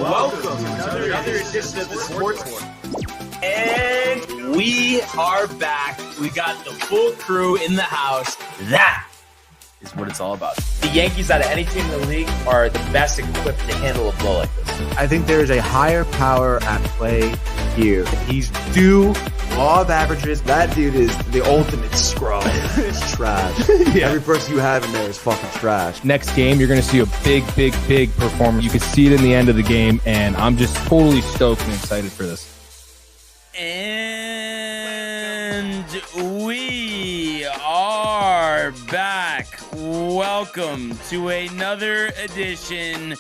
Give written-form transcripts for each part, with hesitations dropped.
Welcome to another edition of the Sports War. And we are back. We got the full crew in the house. That is what it's all about. The Yankees, out of any team in the league, are the best equipped to handle a blow like this. I think there is a higher power at play here. He's due law of averages. That dude is the ultimate scrub. It's trash. Yeah. Every person you have in there is fucking trash. Next game, you're going to see a big performance. You can see it in the end of the game, and I'm just totally stoked and excited for this. And we are back. Welcome to another edition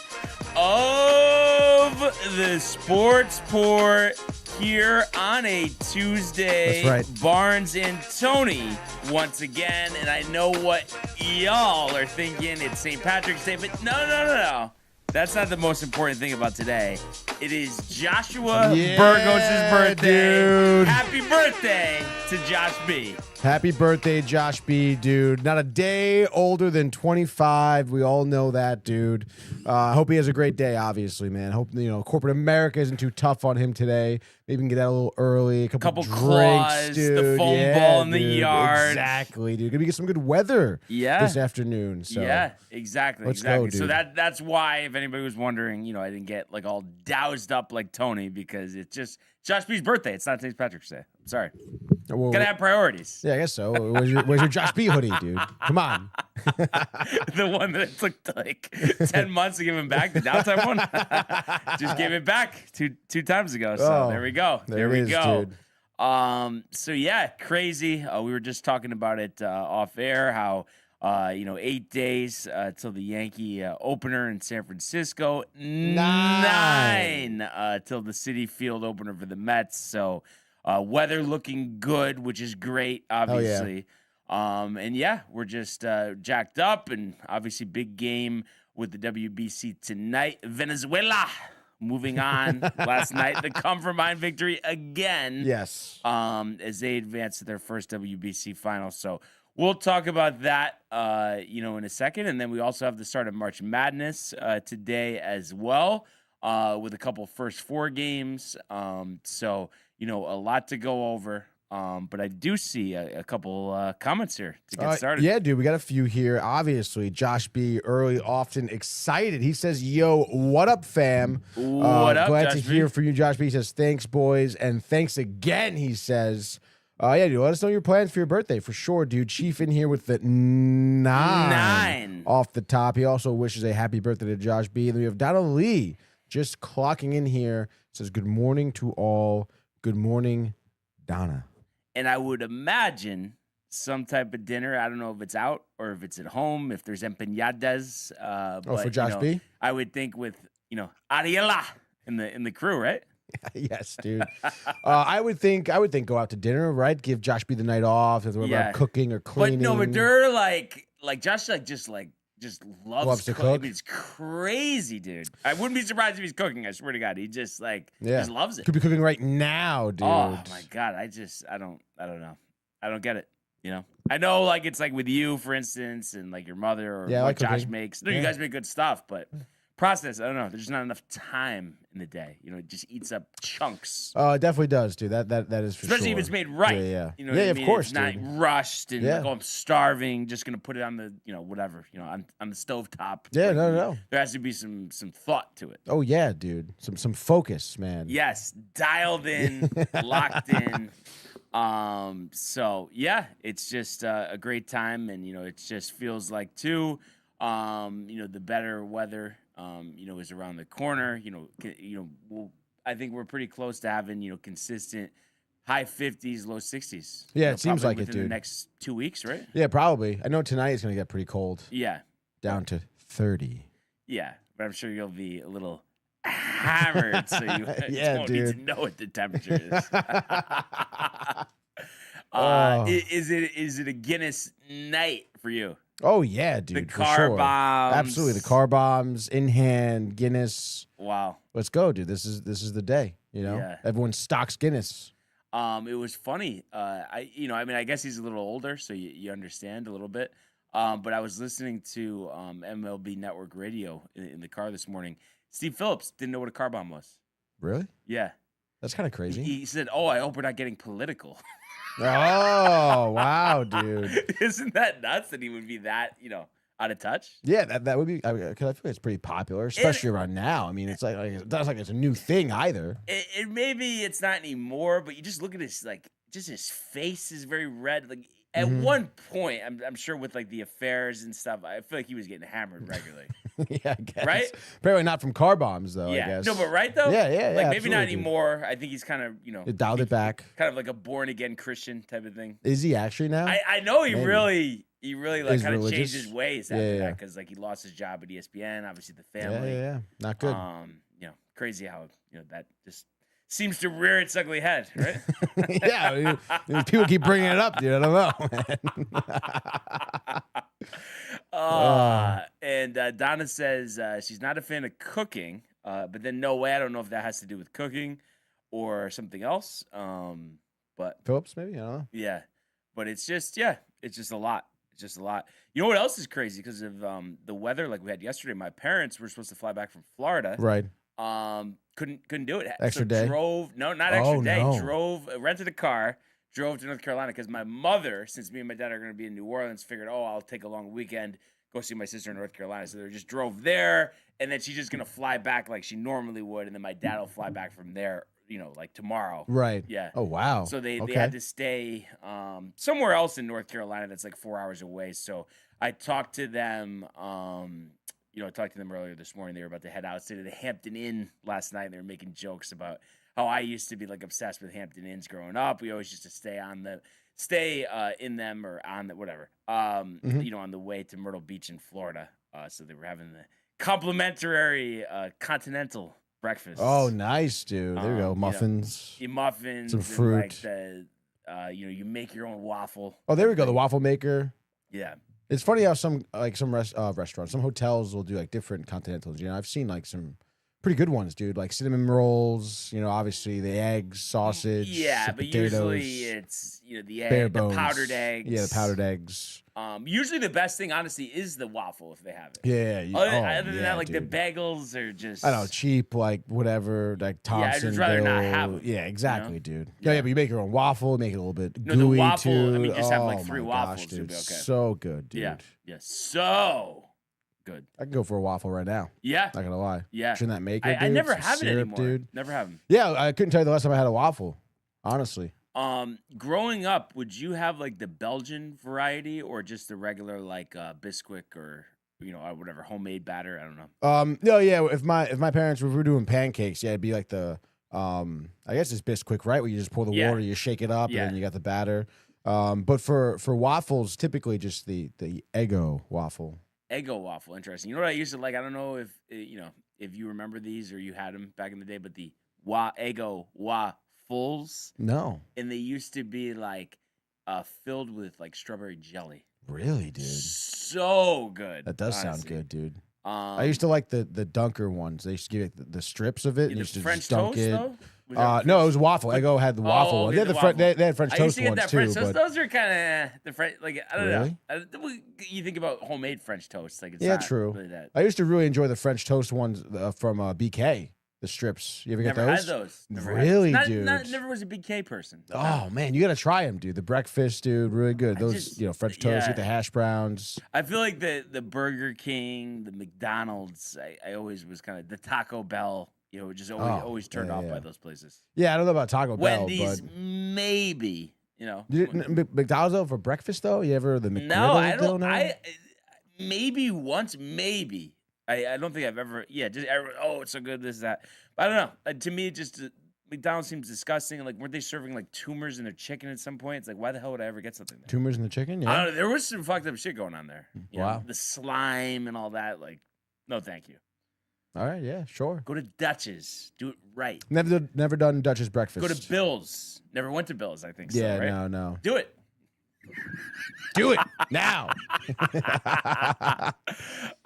of the Sports Port here on a Tuesday. That's right. Barnes and Tony once again, and I know what y'all are thinking. It's St. Patrick's Day, but no. That's not the most important thing about today. It is Joshua Burgos' birthday. Dude. Happy birthday to Josh B. Happy birthday, Josh B, dude. Not a day older than 25. We all know that, dude. I hope he has a great day, obviously, man. Hope, corporate America isn't too tough on him today. Maybe we can get out a little early. A couple drinks, claws, dude. the foam ball in the dude. yard. Exactly, dude. Gonna get some good weather this afternoon. So yeah, exactly. Let's go, dude. So that's why, if anybody was wondering, I didn't get like all doused up like Tony, because it's just Josh B's birthday. It's not St. Patrick's Day. I'm sorry. Well, Gotta have priorities. Yeah, I guess so. Where's your Josh B hoodie, dude? Come on. The one that it took like 10 months to give him back, the Downtime one. Just gave it back two times ago. So there we go. There we go. Dude. So yeah, crazy. We were just talking about it off air, how 8 days till the Yankee opener in San Francisco, 9 till the Citi Field opener for the Mets. So weather looking good, which is great, obviously. And yeah, we're just jacked up, and obviously big game with the WBC tonight. Venezuela moving on last night, the come from behind victory again. Yes. As they advance to their first WBC final. So we'll talk about that, in a second. And then we also have the start of March Madness today as well, with a couple first 4 games. So, a lot to go over. But I do see a couple comments here to get started. Yeah, dude, we got a few here. Obviously, Josh B. early, often excited. He says, yo, what up, fam? What up, glad Josh to B? hear from you, Josh B. He says, thanks, boys, and thanks again, he says. Yeah, dude, let us know your plans for your birthday, for sure, dude. Chief in here with the 9 off the top. He also wishes a happy birthday to Josh B. And then we have Donna Lee just clocking in here. Says, good morning to all. Good morning, Donna. And I would imagine some type of dinner. I don't know if it's out or if it's at home, if there's empanadas. But, for Josh B? I would think with, Ariela in the crew, right? Yes, dude. I would think go out to dinner, right? Give Josh B the night off. If we're about cooking or cleaning. But they're like Josh just loves to cook. cook. I mean, it's crazy, dude. I wouldn't be surprised if he's cooking. I swear to God, he just just loves it. Could be cooking right now, dude. Oh my God, I don't know. I don't get it. I know, it's like with you, for instance, and like your mother or what Josh makes. No, you guys make good stuff, but process, I don't know. There's just not enough time in the day. It just eats up chunks. Oh, it definitely does, dude. That is for Especially sure. if it's made right. Yeah. You know what I mean? Of course, it's not dude. rushed and I'm starving, just gonna put it on the, whatever, on the stovetop. Yeah, no. There has to be some thought to it. Oh yeah, dude. Some focus, man. Yes, dialed in, locked in. So yeah, it's just a great time, and it just feels like too, the better weather, is around the corner. I think we're pretty close to having consistent high 50s, low 60s. Yeah, it seems like it, dude. dude. The next 2 weeks, right? Yeah, probably. I know tonight is gonna get pretty cold. Yeah, Down to 30. yeah, but I'm sure you'll be a little hammered, so you don't need to know what the temperature is. Is it a Guinness night for you? Oh yeah, dude. The car bombs. Absolutely. The car bombs in hand, Guinness. Wow. Let's go, dude. This is the day. Yeah. Everyone stocks Guinness. It was funny. I guess he's a little older, so you understand a little bit. But I was listening to MLB Network Radio in the car this morning. Steve Phillips didn't know what a car bomb was. Really? Yeah. That's kind of crazy. He said, "Oh, I hope we're not getting political." Oh, wow, dude. Isn't that nuts that he would be that, out of touch? Yeah, that would be, because I feel like it's pretty popular, especially around now. I mean, it's like it's not like it's a new thing either. It maybe it's not anymore, but you just look at his, just his face is very red. Like, at one point, I'm sure with, the affairs and stuff, I feel like he was getting hammered regularly. Yeah, I guess. Right? Apparently not from car bombs, though, Yeah. I guess. No, but right, though? Yeah, maybe not absolutely, dude. anymore. I think he's kind of, It dialed it back. kind of like a born-again Christian type of thing. Is he actually now? I know he Maybe. really Is kind of changed religious? his ways Yeah, after yeah. that because he lost his job at ESPN, obviously the family. Yeah. Not good. Crazy how that just seems to rear its ugly head, right? Yeah, people keep bringing it up, dude. I don't know, man. And Donna says she's not a fan of cooking, but then no way. I don't know if that has to do with cooking or something else. But Phillips, maybe? I don't know. yeah, but it's just a lot. It's just a lot. You know what else is crazy? Because of the weather like we had yesterday, my parents were supposed to fly back from Florida. Right. Couldn't do it. Extra day? Not extra day. No. Rented a car, drove to North Carolina because my mother, since me and my dad are going to be in New Orleans, figured, I'll take a long weekend, go see my sister in North Carolina. So they just drove there, and then she's just going to fly back like she normally would, and then my dad will fly back from there, tomorrow. Right. Yeah. Oh, wow. So they Okay. had to stay somewhere else in North Carolina that's like 4 hours away. So I talked to them. I talked to them earlier this morning. They were about to head out. Stayed at the Hampton Inn last night. And they were making jokes about how I used to be obsessed with Hampton Inns growing up. We always used to stay in them or on the whatever. On the way to Myrtle Beach in Florida. So they were having the complimentary continental breakfast. Oh, nice, dude. There you go. Muffins. Muffins. Some and, fruit. You make your own waffle. Oh, there we go. The waffle maker. Yeah. It's funny how some restaurants, some hotels will do different continentals. I've seen some pretty good ones, dude. Like cinnamon rolls. Obviously the eggs, sausage. Yeah, the but potatoes, usually it's the bare egg, the bones. powdered eggs. Yeah, the powdered eggs. Usually the best thing, honestly, is the waffle if they have it. Yeah. Other than that, dude. the bagels are just. I know, cheap, whatever, Thompson. Yeah, I'd just rather not have them. Yeah, exactly, dude. Yeah. Yeah, but you make your own waffle, make it a little bit gooey the waffle, too. I mean, just have Oh 3 my waffles, gosh, it'll dude. be okay. So good, dude. Yeah. So good. I can go for a waffle right now. Yeah. Not gonna lie. Yeah. Shouldn't that make it? I dude? never Some have it syrup, anymore. dude. Never have them. Yeah, I couldn't tell you the last time I had a waffle. Honestly. Growing up, would you have the Belgian variety or just the regular Bisquick or whatever homemade batter? I don't know. No, yeah. If my parents were doing pancakes, yeah, it'd be the I guess it's Bisquick, right? Where you just pour the water, you shake it up, and then you got the batter. But for waffles, typically just the Eggo waffle. Eggo waffle, interesting. You know what I used to like? I don't know if if you remember these or you had them back in the day, but the Eggo waffles. No. And they used to be filled with strawberry jelly. Really, dude? So good. That does honestly. sound good, dude. I used to like the Dunker ones. They used to give it the strips of it. And the you used to French just dunk toast, it. though? No, it was waffle. Eggo had the waffle one. okay, They had French I used toast to get ones that too. French toast. But Those are kind of the French. I don't Really? know. You think about homemade French toast, it's yeah, not true. really that. I used to really enjoy the French toast ones from BK. The strips. You ever get Never those? had those. Never Really, had those. dude? Never was a big K person. Oh man, you gotta try them, dude. The breakfast, dude, really good. Those, French toast, get the hash browns. I feel like the Burger King, the McDonald's. I always was kind of the Taco Bell. Just always turned off by those places. Yeah, I don't know about Taco Bell, Wendy's, but maybe. McDonald's though for breakfast though. You ever the McGriddle? No, I don't. Donut? Maybe once, maybe. I don't think I've ever. Yeah, it's so good. This that. But I don't know. To me, just McDonald's seems disgusting. Weren't they serving tumors in their chicken at some point? It's why the hell would I ever get something there? Tumors in the chicken? I Yeah. don't know. There was some fucked up shit going on there. Wow. The slime and all that. No, thank you. All right. Yeah. Sure. Go to Dutch's. Do it right. Never done Dutch's breakfast. Go to Bill's. Never went to Bill's. I think. Yeah. So, right? No. Do it. Do it now.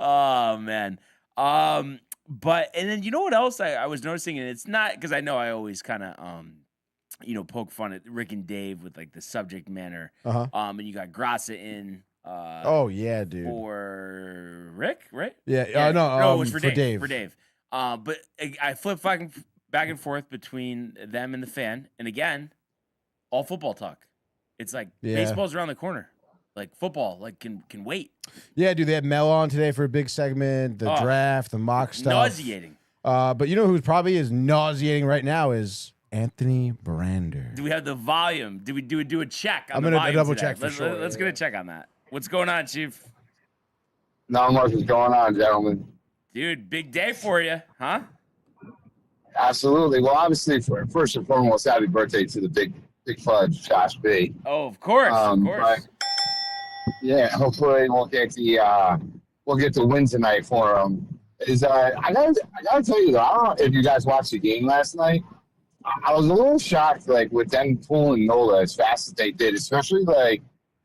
Oh man. But and then you know what else I was noticing, and it's not because I know I always kind of poke fun at Rick and Dave with the subject matter. And you got Grassa in. Oh yeah, dude. For Rick, right? Yeah. No, it was for Dave. Dave. For Dave. But I flip back and forth between them and the fan. And again, all football talk. It's like baseball's around the corner. Like football, like can wait. Yeah, dude, they had Mel on today for a big segment, the draft, the mock stuff. Nauseating. But you know who probably is nauseating right now is Anthony Brander. Do we have the volume? Do we do a check on I'm the gonna volume double today? check for sure. Let's get a check on that. What's going on, Chief? Not much is going on, gentlemen. Dude, big day for you, huh? Absolutely. Well, obviously, first and foremost, happy birthday to the big fudge, Josh B. Oh, of course, But, yeah, hopefully we'll get the win tonight for him. I gotta tell you though, I don't know if you guys watched the game last night. I was a little shocked, like with them pulling Nola as fast as they did, especially like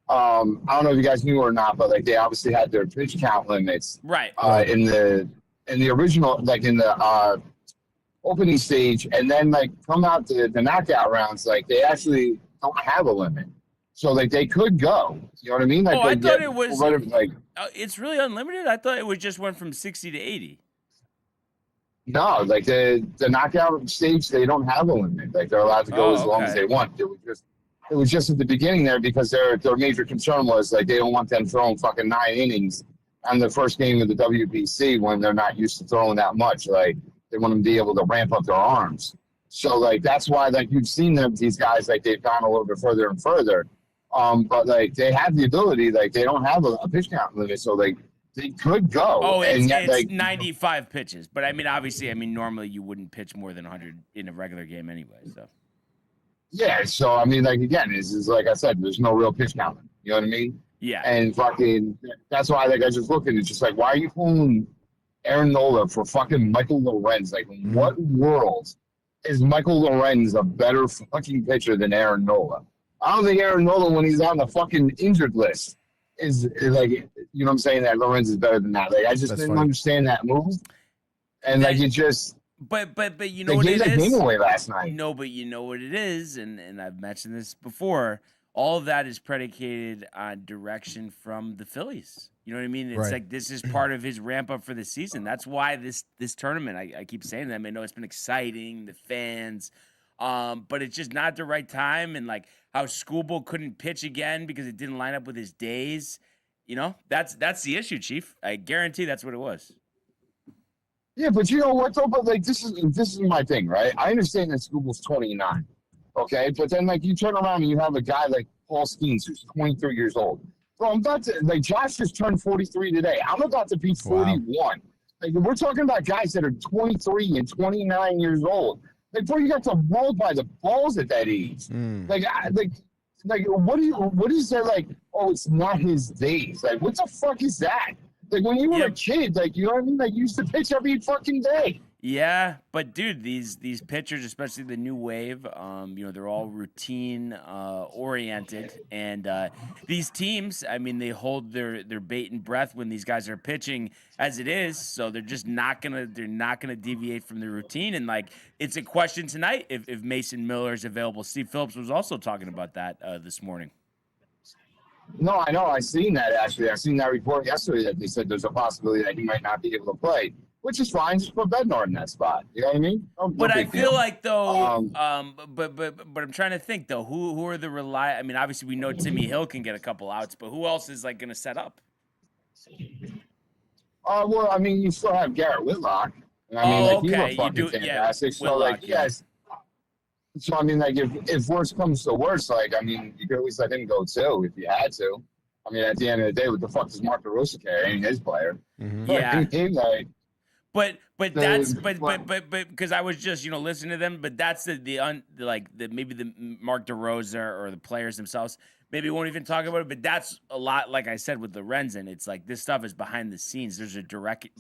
I don't know if you guys knew or not, but like they obviously had their pitch count limits, right? In the original, like in the opening stage, and then like come out to the knockout rounds, like they actually don't have a limit, so like they could go. You know what I mean? Like, I thought it was like it's really unlimited. I thought it just went from 60 to 80. No, like the knockout stage, they don't have a limit. Like they're allowed to go as long as they want. It was just at the beginning there because their major concern was like they don't want them throwing fucking 9 innings on the first game of the WBC when they're not used to throwing that much. Like they want them to be able to ramp up their arms. So like that's why like you've seen these guys like they've gone a little bit further and further. But like they have the ability, like they don't have a pitch count limit, so like they could go. Oh, it's like 95 pitches. But I mean, obviously, normally you wouldn't pitch more than 100 in a regular game anyway. So yeah, so I mean, like again, is like I said, there's no real pitch count limit. You know what I mean? Yeah. And fucking that's why like I just look at it, just like why are you pulling Aaron Nola for fucking Michael Lorenz? Like, what world is Michael Lorenz a better fucking pitcher than Aaron Nola? I don't think Aaron Nola, when he's on the fucking injured list, is like, you know what I'm saying, that Lorenz is better than that. Like, I just didn't understand that move. And like, it just. But you know what it is? They gave that game away last night. No, but you know what it is, and I've mentioned this before. All of that is predicated on direction from the Phillies. You know what I mean? It's like this is part of his ramp up for the season. That's why this tournament, I keep saying to them, I know it's been exciting, the fans, but it's just not the right time. And like how Skubal couldn't pitch again because it didn't line up with his days. You know, that's the issue, Chief. I guarantee that's what it was. Yeah, but you know what though? But like this is my thing, right? I understand that Skubal's 29. Okay, but then like you turn around and you have a guy like Paul Skeens who's 23 years old. Bro, I'm about to like Josh just turned 43 today. I'm about to be 41. Wow. Like we're talking about guys that are 23 and 29 years old. Like bro, you got the world by the balls at that age. Like what is there like? Oh, it's not his days. Like what the fuck is that? Like when you were a kid, like you know what I mean? Like you used to pitch every fucking day. Yeah, but dude, these pitchers, especially the new wave, you know, they're all routine oriented, and these teams, I mean, they hold their bait and breath when these guys are pitching as it is, so they're just not gonna deviate from the routine, and like it's a question tonight if Mason Miller is available. Steve Phillips was also talking about that this morning. No, I know. I seen that actually. I seen that report yesterday that they said there's a possibility that he might not be able to play. Which is fine. Just put Bednar in that spot. You know what I mean? But I feel like though, but I'm trying to think though. Who are the I mean, obviously we know Timmy Hill can get a couple outs, but who else is like going to set up? Well, I mean, you still have Garrett Whitlock. I mean, like, he was fucking fantastic. So Whitlock, like, yes. So I mean, like, if worse comes to worse, like, I mean, you could at least let him go too if you had to. I mean, at the end of the day, what the fuck does Mark DeRosa care? Ain't his player. Mm-hmm. Yeah. Like. But because I was just listening to them, but that's maybe the Mark DeRosa or the players themselves maybe won't even talk about it, but that's a lot like I said with Lorenzen. It's like this stuff is behind the scenes. There's a directive,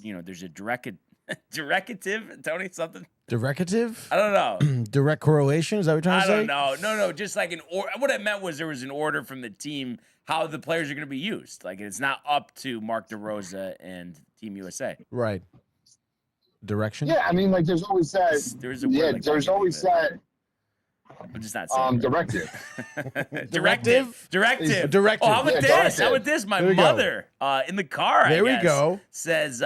Tony, something. Directive? I don't know. Direct correlation? Is that what you're trying to say? I don't know. No. Just like what I meant was there was an order from the team how the players are going to be used. Like it's not up to Mark DeRosa and Team USA. Right. Direction? Yeah, I mean, like, there's always that. There's always that. I'm just not saying. Directive. Directive. Directive. Oh, how about this? How about this? My mother in the car. There we go. Says,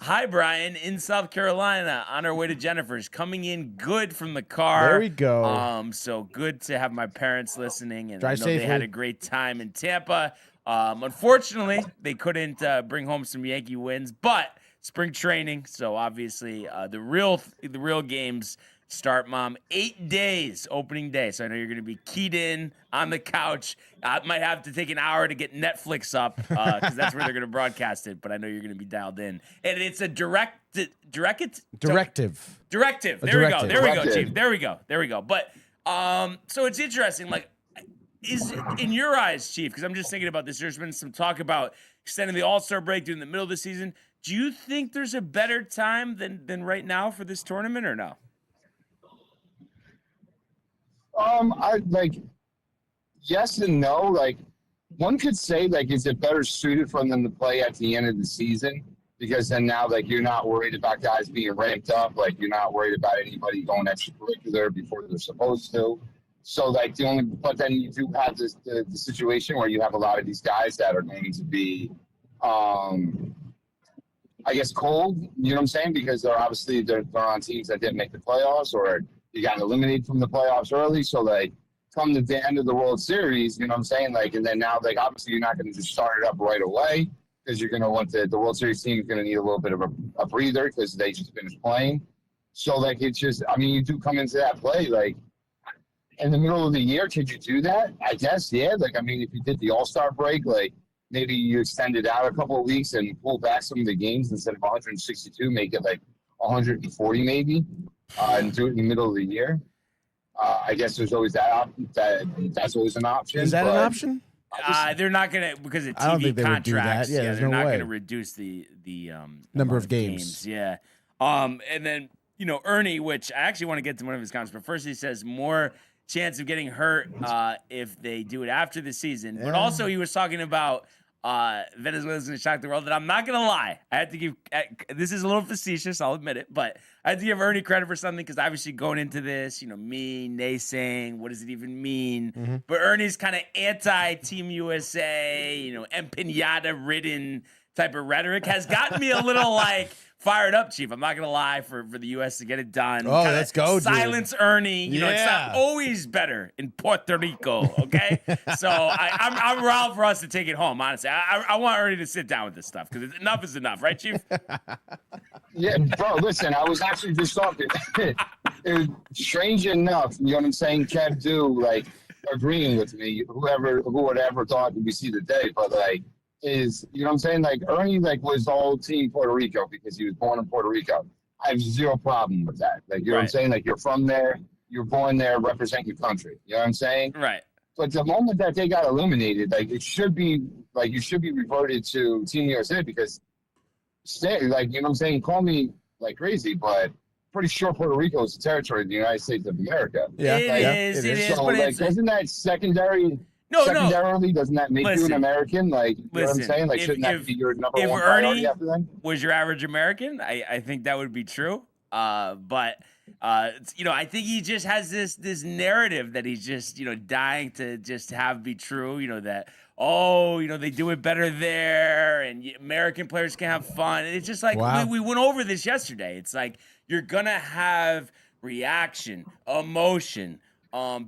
Hi, Brian, in South Carolina, on our way to Jennifer's, coming in good from the car. There we go. So good to have my parents listening, and I know safely. they had a great time in Tampa. Unfortunately, they couldn't bring home some Yankee wins, but spring training. So obviously, the real games start, Mom. 8 days opening day. So I know you're going to be keyed in on the couch. I might have to take an hour to get Netflix up because that's where they're going to broadcast it. But I know you're going to be dialed in, and it's a directive. Directive. There we go. There we go, Chief. There we go. But so it's interesting. Like, is in your eyes, Chief? Because I'm just thinking about this. There's been some talk about extending the All-Star break during the middle of the season. Do you think there's a better time than right now for this tournament, or no? I like yes and no. Like, one could say, like, is it better suited for them to play at the end of the season? Because then now, like, you're not worried about guys being ramped up. Like, you're not worried about anybody going extracurricular before they're supposed to. So, like, but then you do have the situation where you have a lot of these guys that are going to be, I guess, cold. You know what I'm saying? Because they're on teams that didn't make the playoffs, or you got eliminated from the playoffs early. So, like, come to the end of the World Series, you know what I'm saying? Like, and then now, like, obviously you're not going to just start it up right away because you're going to want the World Series team is going to need a little bit of a breather because they just finished playing. So, like, it's just, I mean, you do come into that play, like, in the middle of the year, could you do that? I guess, yeah. Like, I mean, if you did the All-Star break, like, maybe you extend it out a couple of weeks and pull back some of the games instead of 162, make it, like, 140 maybe. And do it in the middle of the year. I guess there's always that's always an option. Is that an option? They're not gonna, because of I don't TV think they would do that. contracts. Yeah, there's they're no not way. gonna reduce the Number amount of games. Yeah. And then Ernie, which I actually want to get to one of his comments, but first he says more chance of getting hurt if they do it after the season. But also he was talking about Venezuela's going to shock the world. And I'm not going to lie. I had to give, this is a little facetious, I'll admit it, but I had to give Ernie credit for something because obviously going into this, me naysaying, what does it even mean? Mm-hmm. But Ernie's kind of anti-Team USA, empanada ridden type of rhetoric has gotten me a little fired up, Chief. I'm not going to lie, for the U.S. to get it done. Oh, let's go, dude. Silence Ernie. It's not always better in Puerto Rico, okay? So I'm around for us to take it home, honestly. I want Ernie to sit down with this stuff because enough is enough, right, Chief? Yeah, bro, listen, I was actually just talking. It was strange enough, you know what I'm saying? Kev do, agreeing with me. Who would ever thought we see the day, but, is, you know what I'm saying? Ernie, was all team Puerto Rico because he was born in Puerto Rico. I have zero problem with that. You know what I'm saying? You're from there, you're born there, represent your country. You know what I'm saying? Right. But the moment that they got eliminated, it should be, you should be reverted to Team USA because, you know what I'm saying? Call me, crazy, but pretty sure Puerto Rico is the territory of the United States of America. Yeah, it is. So, but isn't that secondary? No. Secondarily, doesn't that make you an American? You know what I'm saying? Shouldn't that be your number one priority after that? Was your average American? I think that would be true. But I think he just has this narrative that he's just, dying to just have be true, that, they do it better there and American players can have fun. And it's just wow. we went over this yesterday. It's you're going to have reaction, emotion,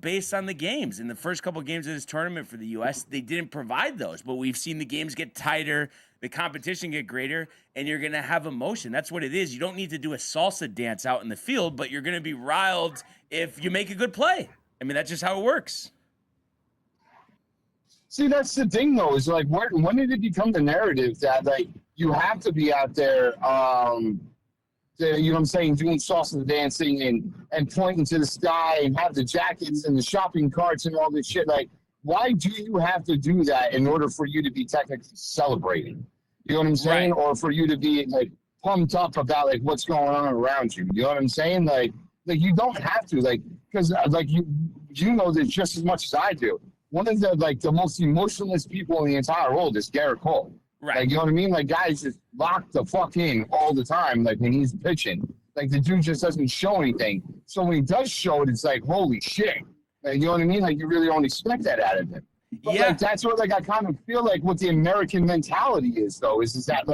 based on the games. In the first couple of games of this tournament for the U.S., they didn't provide those, but we've seen the games get tighter, the competition get greater, and you're going to have emotion. That's what it is. You don't need to do a salsa dance out in the field, but you're going to be riled if you make a good play. I mean, that's just how it works. See, that's the thing, though, is when did it become the narrative that you have to be out there, you know what I'm saying, doing salsa dancing and pointing to the sky and have the jackets and the shopping carts and all this shit? Why do you have to do that in order for you to be technically celebrating? You know what I'm saying? Right. Or for you to be pumped up about what's going on around you. You know what I'm saying? You don't have to, because you know this just as much as I do. One of the most emotionless people in the entire world is Garrett Cole. Right. You know what I mean? Guys just lock the fuck in all the time, when he's pitching. The dude just doesn't show anything. So when he does show it, it's holy shit. You know what I mean? You really don't expect that out of him. But, that's what, I kind of feel what the American mentality is, though, is that,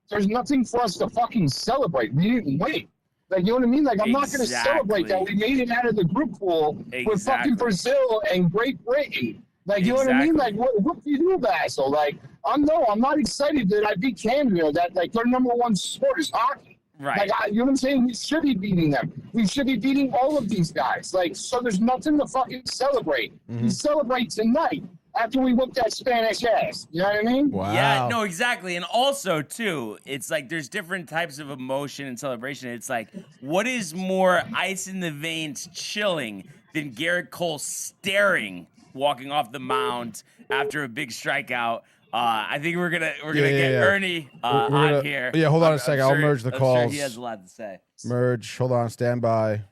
there's nothing for us to fucking celebrate. We didn't win. Like, you know what I mean? Like, I'm not going to celebrate that we made it out of the group pool with fucking Brazil and Great Britain. Like, you know what I mean? Like, what do you do about that? So, like, I'm not excited that I beat Canada, that, like, their number one sport is hockey. Right. Like, you know what I'm saying? We should be beating them. We should be beating all of these guys. Like, so there's nothing to fucking celebrate. We celebrate tonight after we whoop that Spanish ass. You know what I mean? Wow. Yeah, no, exactly. And also, too, it's like there's different types of emotion and celebration. It's like, what is more ice in the veins chilling than Garrett Cole staring walking off the mound after a big strikeout? I think we're gonna get Ernie on here. Yeah, hold on a second. I'll merge the calls. Sure he has a lot to say. Merge. Hold on. Stand by.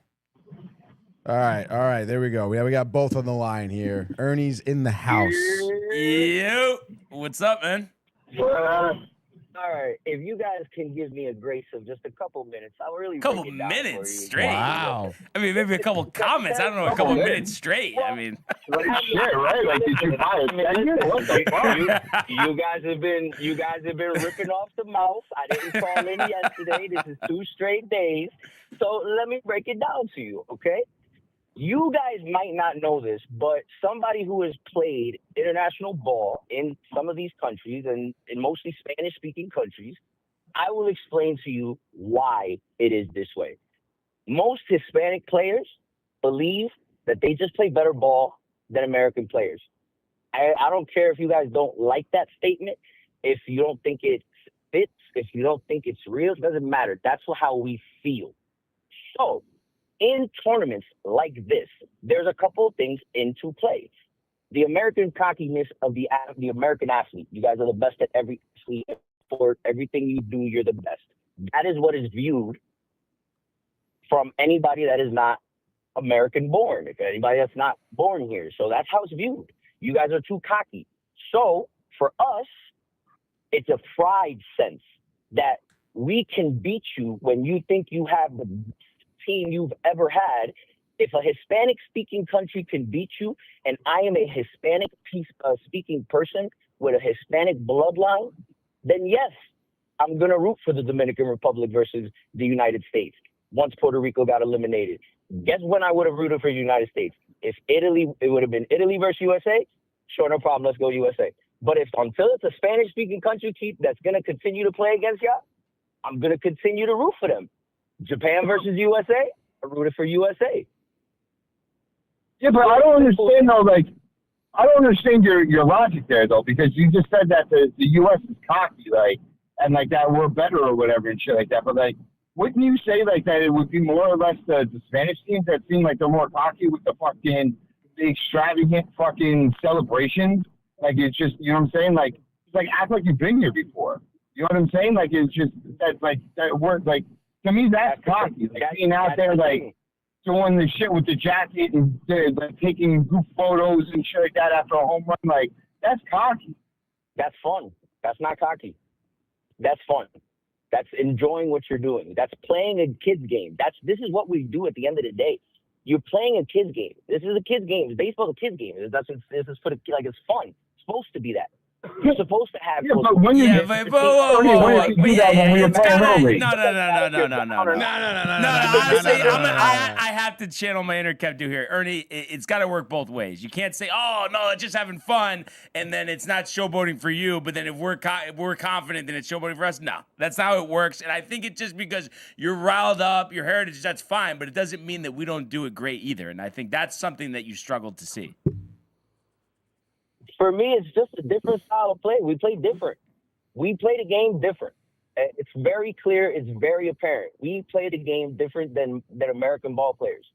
All right. There we go. We got both on the line here. Ernie's in the house. Yo, what's up, man? All right, if you guys can give me a grace of just a couple minutes, I'll really couple break it down minute for you. straight. Wow. I mean, maybe a couple comments. I don't know, a couple minutes straight. I mean, Like, shit, right? Like, did you buy it? What the fuck? You guys have been ripping off the mouth. I didn't call in yesterday. This is 2 straight days. So let me break it down to you, okay? You guys might not know this, but somebody who has played international ball in some of these countries and in mostly Spanish-speaking countries, I will explain to you why it is this way. Most Hispanic players believe that they just play better ball than American players. I don't care if you guys don't like that statement, if you don't think it fits, if you don't think it's real, it doesn't matter. That's how we feel. So, in tournaments like this, there's a couple of things into play. The American cockiness of the American athlete. You guys are the best at every sport. Everything you do, you're the best. That is what is viewed from anybody that is not American born. If anybody that's not born here. So that's how it's viewed. You guys are too cocky. So for us, it's a pride sense that we can beat you when you think you have the team you've ever had. If a Hispanic speaking country can beat you, and I am a Hispanic speaking person with a Hispanic bloodline, then yes, I'm going to root for the Dominican Republic versus the United States once Puerto Rico got eliminated. Guess when I would have rooted for the United States? If Italy, it would have been Italy versus USA. Sure, no problem. Let's go USA. But until it's a Spanish speaking country team that's going to continue to play against y'all, I'm going to continue to root for them. Japan versus USA, I rooted for USA. Yeah, but I don't understand though. Like, I don't understand your logic there though, because you just said that the U.S. is cocky, like, and like that we're better or whatever and shit like that. But like, wouldn't you say like that it would be more or less the Spanish teams that seem like they're more cocky with the extravagant fucking celebrations? Like, it's just, you know what I'm saying? Like, it's like act like you've been here before. You know what I'm saying? Like, it's just that word, like, to me, that's cocky. Like, being out there, like, doing the shit with the jacket and like taking group photos and shit like that after a home run, like, that's cocky. That's fun. That's not cocky. That's fun. That's enjoying what you're doing. That's playing a kid's game. This is what we do at the end of the day. You're playing a kid's game. This is a kid's game. Baseball is a kid's game. This is for the kid. Like, it's fun. It's supposed to be that. You're supposed to have. Yeah, but when you No. Honestly, I have to channel my inner Kev do here. Ernie, it's got to work both ways. You can't say, "Oh no, it's just having fun," and then it's not showboating for you. But then if we're confident, then it's showboating for us. No, that's not how it works. And I think it's just because you're riled up, your heritage, that's fine. But it doesn't mean that we don't do it great either. And I think that's something that you struggled to see. For me, it's just a different style of play. We play different. We play the game different. It's very clear. It's very apparent. We play the game different than American ball players.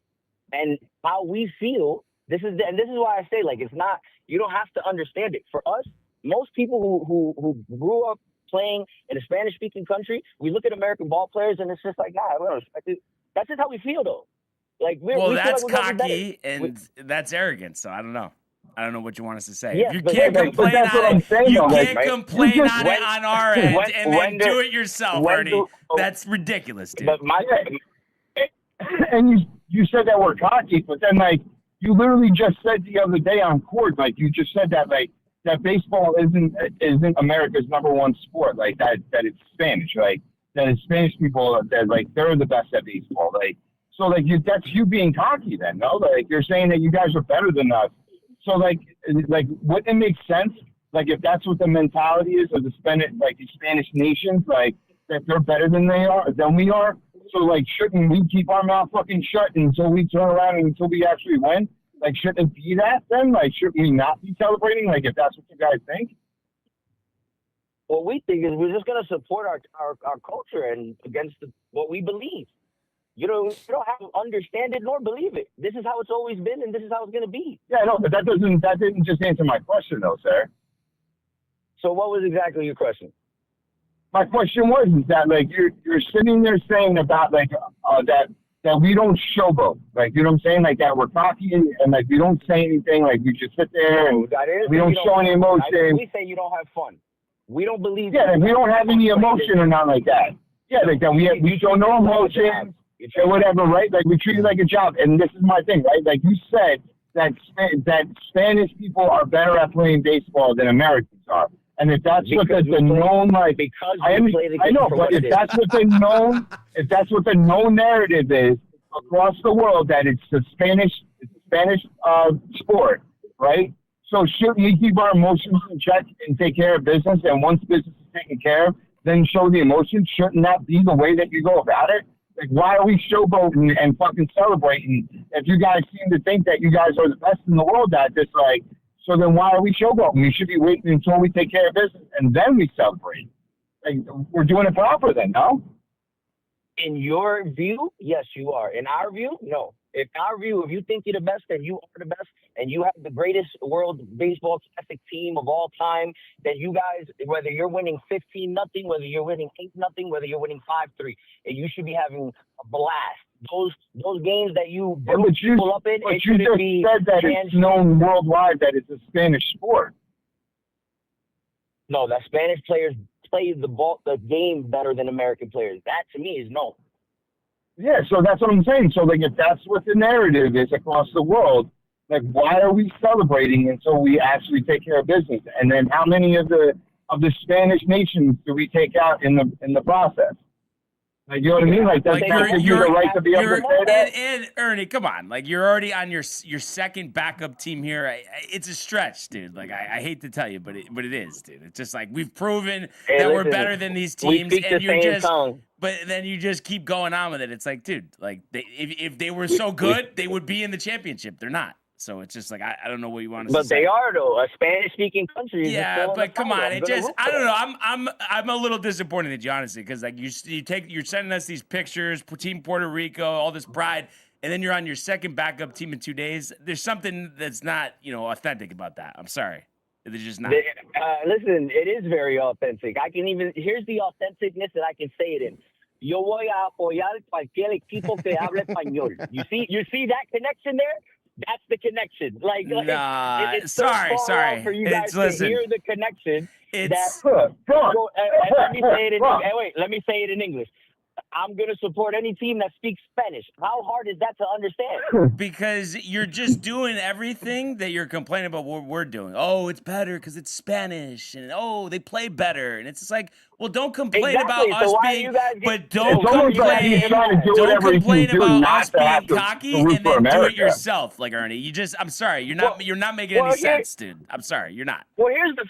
And how we feel, this is why I say, like, it's not, you don't have to understand it. For us, most people who grew up playing in a Spanish-speaking country, we look at American ball players and it's just like, nah, we don't respect it. That's just how we feel, though. Like, that's cocky and that's arrogant, so I don't know. I don't know what you want us to say. Yeah, if you can't complain on it, you can't complain on it on our end and then do it yourself, Ernie. That's ridiculous, dude. But and you said that we're cocky, but then, like, you literally just said the other day on court, like, you just said that, like, that baseball isn't America's number one sport. Like that it's Spanish. Like that it's Spanish people that like they're the best at baseball. Like so like that's you being cocky then, no? Like you're saying that you guys are better than us. So like wouldn't it make sense? Like if that's what the mentality is of the Spanish nations, like that they're better than we are. So like shouldn't we keep our mouth fucking shut until we turn around and until we actually win? Like shouldn't it be that then? Like shouldn't we not be celebrating? Like if that's what you guys think? What we think is we're just gonna support our culture and against what we believe. You don't have to understand it nor believe it. This is how it's always been, and this is how it's gonna be. Yeah, no, but that didn't just answer my question though, sir. So what was exactly your question? My question was is that like you're sitting there saying about like that we don't showboat, like you know what I'm saying, like that we're cocky and like we don't say anything, like we just sit there and we don't show any emotion. We say you don't have fun. We don't believe. Yeah, like we don't have any emotion or not like that. Yeah, like that we show no emotion or whatever, right? Like we treat it like a job. And this is my thing, right? Like you said that Spanish people are better at playing baseball than Americans are. And if that's what the known, like, I know, but if that's what the known narrative is across the world, that it's the Spanish sport, right? So shouldn't we keep our emotions in check and take care of business? And once business is taken care of, then show the emotion. Shouldn't that be the way that you go about it? Like, why are we showboating and fucking celebrating if you guys seem to think that you guys are the best in the world at this, like, so then why are we showboating? We should be waiting until we take care of business and then we celebrate. Like, we're doing it proper then, no? In your view, yes, you are. In our view, no. In our view, if you think you're the best, then you are the best, and you have the greatest World Baseball Classic team of all time, then you guys, whether you're winning 15-0, whether you're winning 8-0, whether you're winning 5-3, and you should be having a blast. Those games that you pull up in, but you just said that it's known worldwide that it's a Spanish sport. No, that Spanish players play the game better than American players. That to me is known. Yeah, so that's what I'm saying. So like if that's what the narrative is across the world, like why are we celebrating until we actually take care of business? And then how many of the Spanish nations do we take out in the process? Like, you know what I mean? Like, that's you're the right to be able to say that. And Ernie, come on. Like, you're already on your second backup team here. It's a stretch, dude. Like, I hate to tell you, but it is, dude. It's just like we've proven that we're better than these teams, and you're just. But then you just keep going on with it. It's like, dude, like if they were so good, they would be in the championship. They're not. So it's just like I don't know what you want to say. But they are though, a Spanish-speaking country. Yeah, but come on, it just I don't know. I'm a little disappointed at you honestly, because like you're sending us these pictures, Team Puerto Rico, all this pride, and then you're on your second backup team in 2 days. There's something that's not authentic about that. I'm sorry, it's just not. Listen, it is very authentic. Here's the authenticness that I can say it in. Yo voy a apoyar cualquier equipo que hable español. You see that connection there? That's the connection. Like it's sorry. For you guys to hear the connection. Let me say it in English. I'm going to support any team that speaks Spanish. How hard is that to understand? Because you're just doing everything that you're complaining about what we're doing. Oh, it's better because it's Spanish. And, they play better. And it's just like, well, don't complain about us being, but don't complain about us being cocky and then do it yourself, like Ernie. I'm sorry, you're not making any sense, dude. I'm sorry, you're not. Well, here's the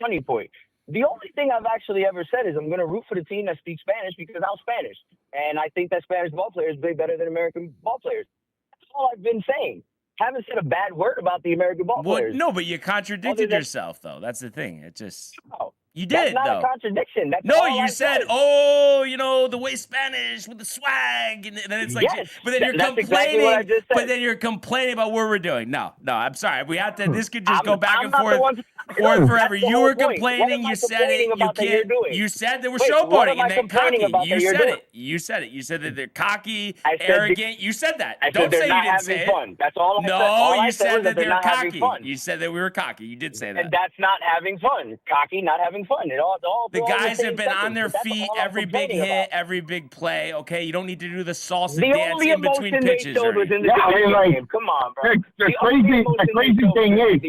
funny point. The only thing I've actually ever said is I'm going to root for the team that speaks Spanish because I'm Spanish. And I think that Spanish ball players play better than American ball players. That's all I've been saying. Haven't said a bad word about the American ball players. No, but you contradicted yourself, though. That's the thing. It just... No. You did, That's not a contradiction. That's you said, the way Spanish with the swag, and then it's like, yes, but then you're complaining. Exactly what I just said. But then you're complaining about what we're doing. No, I'm sorry. We have to. This could just go back and forth forever. You were complaining. You said it. You can't. You said they were showboating and then cocky. You said it. You said that they're cocky, arrogant. You said that. Don't say you didn't say it. That's all I said. No, you said that they're cocky. You said that we were cocky. You did say that. And that's not having fun. Cocky, not having fun. The guys have been on their feet every big hit, every big play. Okay, you don't need to do the salsa dance in between pitches. Come on, bro. The crazy thing is,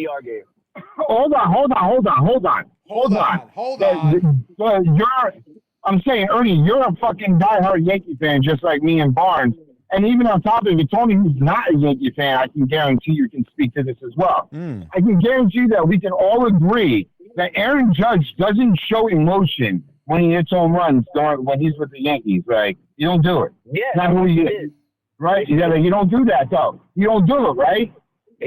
Hold on. I'm saying, Ernie, you're a fucking diehard Yankee fan, just like me and Barnes. And even on top of it, Tony, who's not a Yankee fan, I can guarantee you can speak to this as well. I can guarantee that we can all agree that Aaron Judge doesn't show emotion when he hits home runs when he's with the Yankees. Right? You don't do it. Yeah, not who he is. Right? You don't do that, though. You don't do it, right?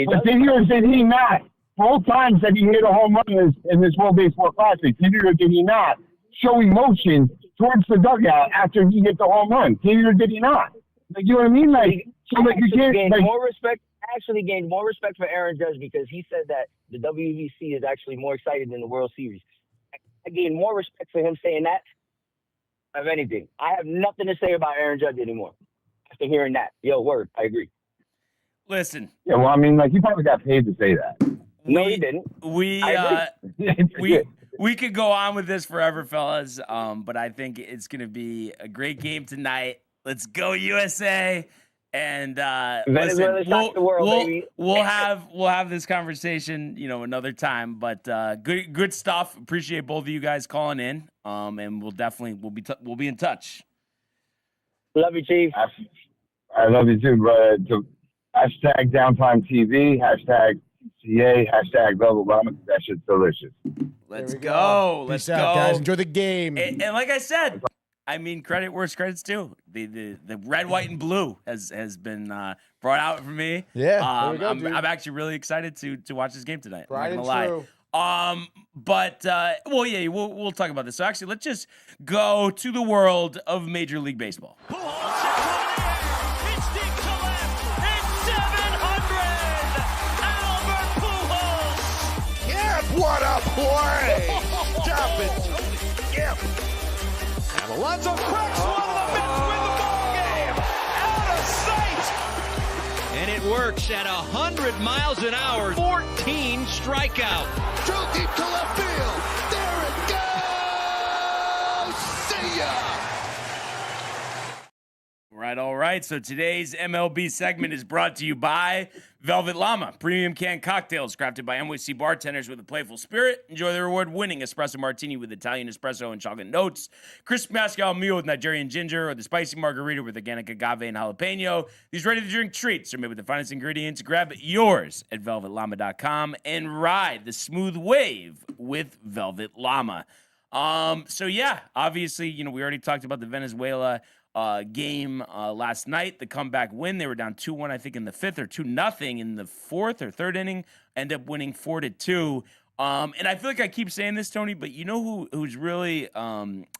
But did he not? Both times that he hit a home run in this World Baseball Classic, did he not show emotion towards the dugout after he hit the home run? Did he not? Like, you know what I mean? Like, so like you can't gained more respect. Actually, gained more respect for Aaron Judge because he said that the WBC is actually more exciting than the World Series. I gained more respect for him saying that of anything. I have nothing to say about Aaron Judge anymore after hearing that. Yo, word, I agree. Listen. Yeah, well, I mean, like, he probably got paid to say that. No, he didn't. We could go on with this forever, fellas. But I think it's gonna be a great game tonight. Let's go USA. And listen, we'll have this conversation, another time. But good stuff. Appreciate both of you guys calling in. And we'll be in touch. Love you, Chief. I love you too, brother. Hashtag Downtime TV. Hashtag CA. Hashtag Velvet Llama. That shit's delicious. Let's go. Let's Peace out, go, guys. Enjoy the game. And like I said. I mean, credit where credit's due. The red, white, and blue has been brought out for me. Yeah, there we go, I'm actually really excited to watch this game tonight. Pride I'm and not true. gonna lie. We'll talk about this. So actually, let's just go to the world of Major League Baseball. What a play! Stop it! Yep. And Alonso cracks one of the Mets win the ball game! Out of sight! And it works at 100 miles an hour. 14 strikeout. Drove deep to left field. There it goes! See ya! All right. So today's MLB segment is brought to you by Velvet Llama, premium canned cocktails crafted by NYC bartenders with a playful spirit. Enjoy the reward-winning espresso martini with Italian espresso and chocolate notes, crisp mezcal mule with Nigerian ginger, or the spicy margarita with organic agave and jalapeno. These ready-to-drink treats are made with the finest ingredients. Grab yours at velvetllama.com and ride the smooth wave with Velvet Llama. Obviously, we already talked about the Venezuela game last night, the comeback win. They were down 2-1, I think, in the fifth, or 2-0 in the fourth or third inning. End up winning 4-2. And I feel like I keep saying this, Tony, but who's really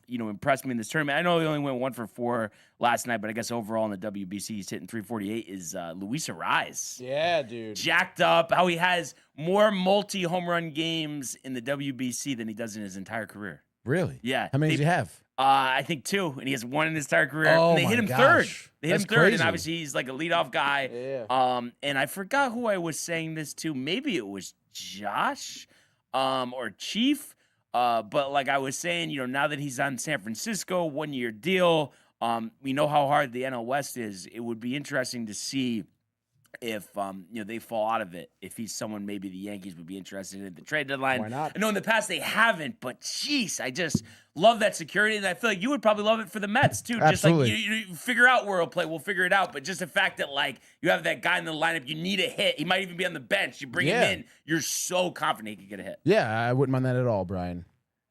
impressed me in this tournament? I know he only went 1 for 4 last night, but I guess overall in the WBC he's hitting 348 is Luis Arraez. Yeah, dude. Jacked up. How he has more multi-home run games in the WBC than he does in his entire career. Really? Yeah. How many does he have? I think 2, and he has 1 in his entire career. Oh, and they hit him third. They hit him third, crazy. and obviously he's like a leadoff guy. Yeah. And I forgot who I was saying this to. Maybe it was Josh, or Chief. But like I was saying, now that he's on San Francisco, 1-year deal. We know how hard the NL West is. It would be interesting to see if they fall out of it, if he's someone maybe the Yankees would be interested in at the trade deadline. Why not? I know in the past they haven't, but jeez, I just love that security, and I feel like you would probably love it for the Mets too. Absolutely. Just like you figure out where he'll play, we'll figure it out. But just the fact that like you have that guy in the lineup, you need a hit. He might even be on the bench. You bring him in, you're so confident he could get a hit. Yeah, I wouldn't mind that at all, Brian.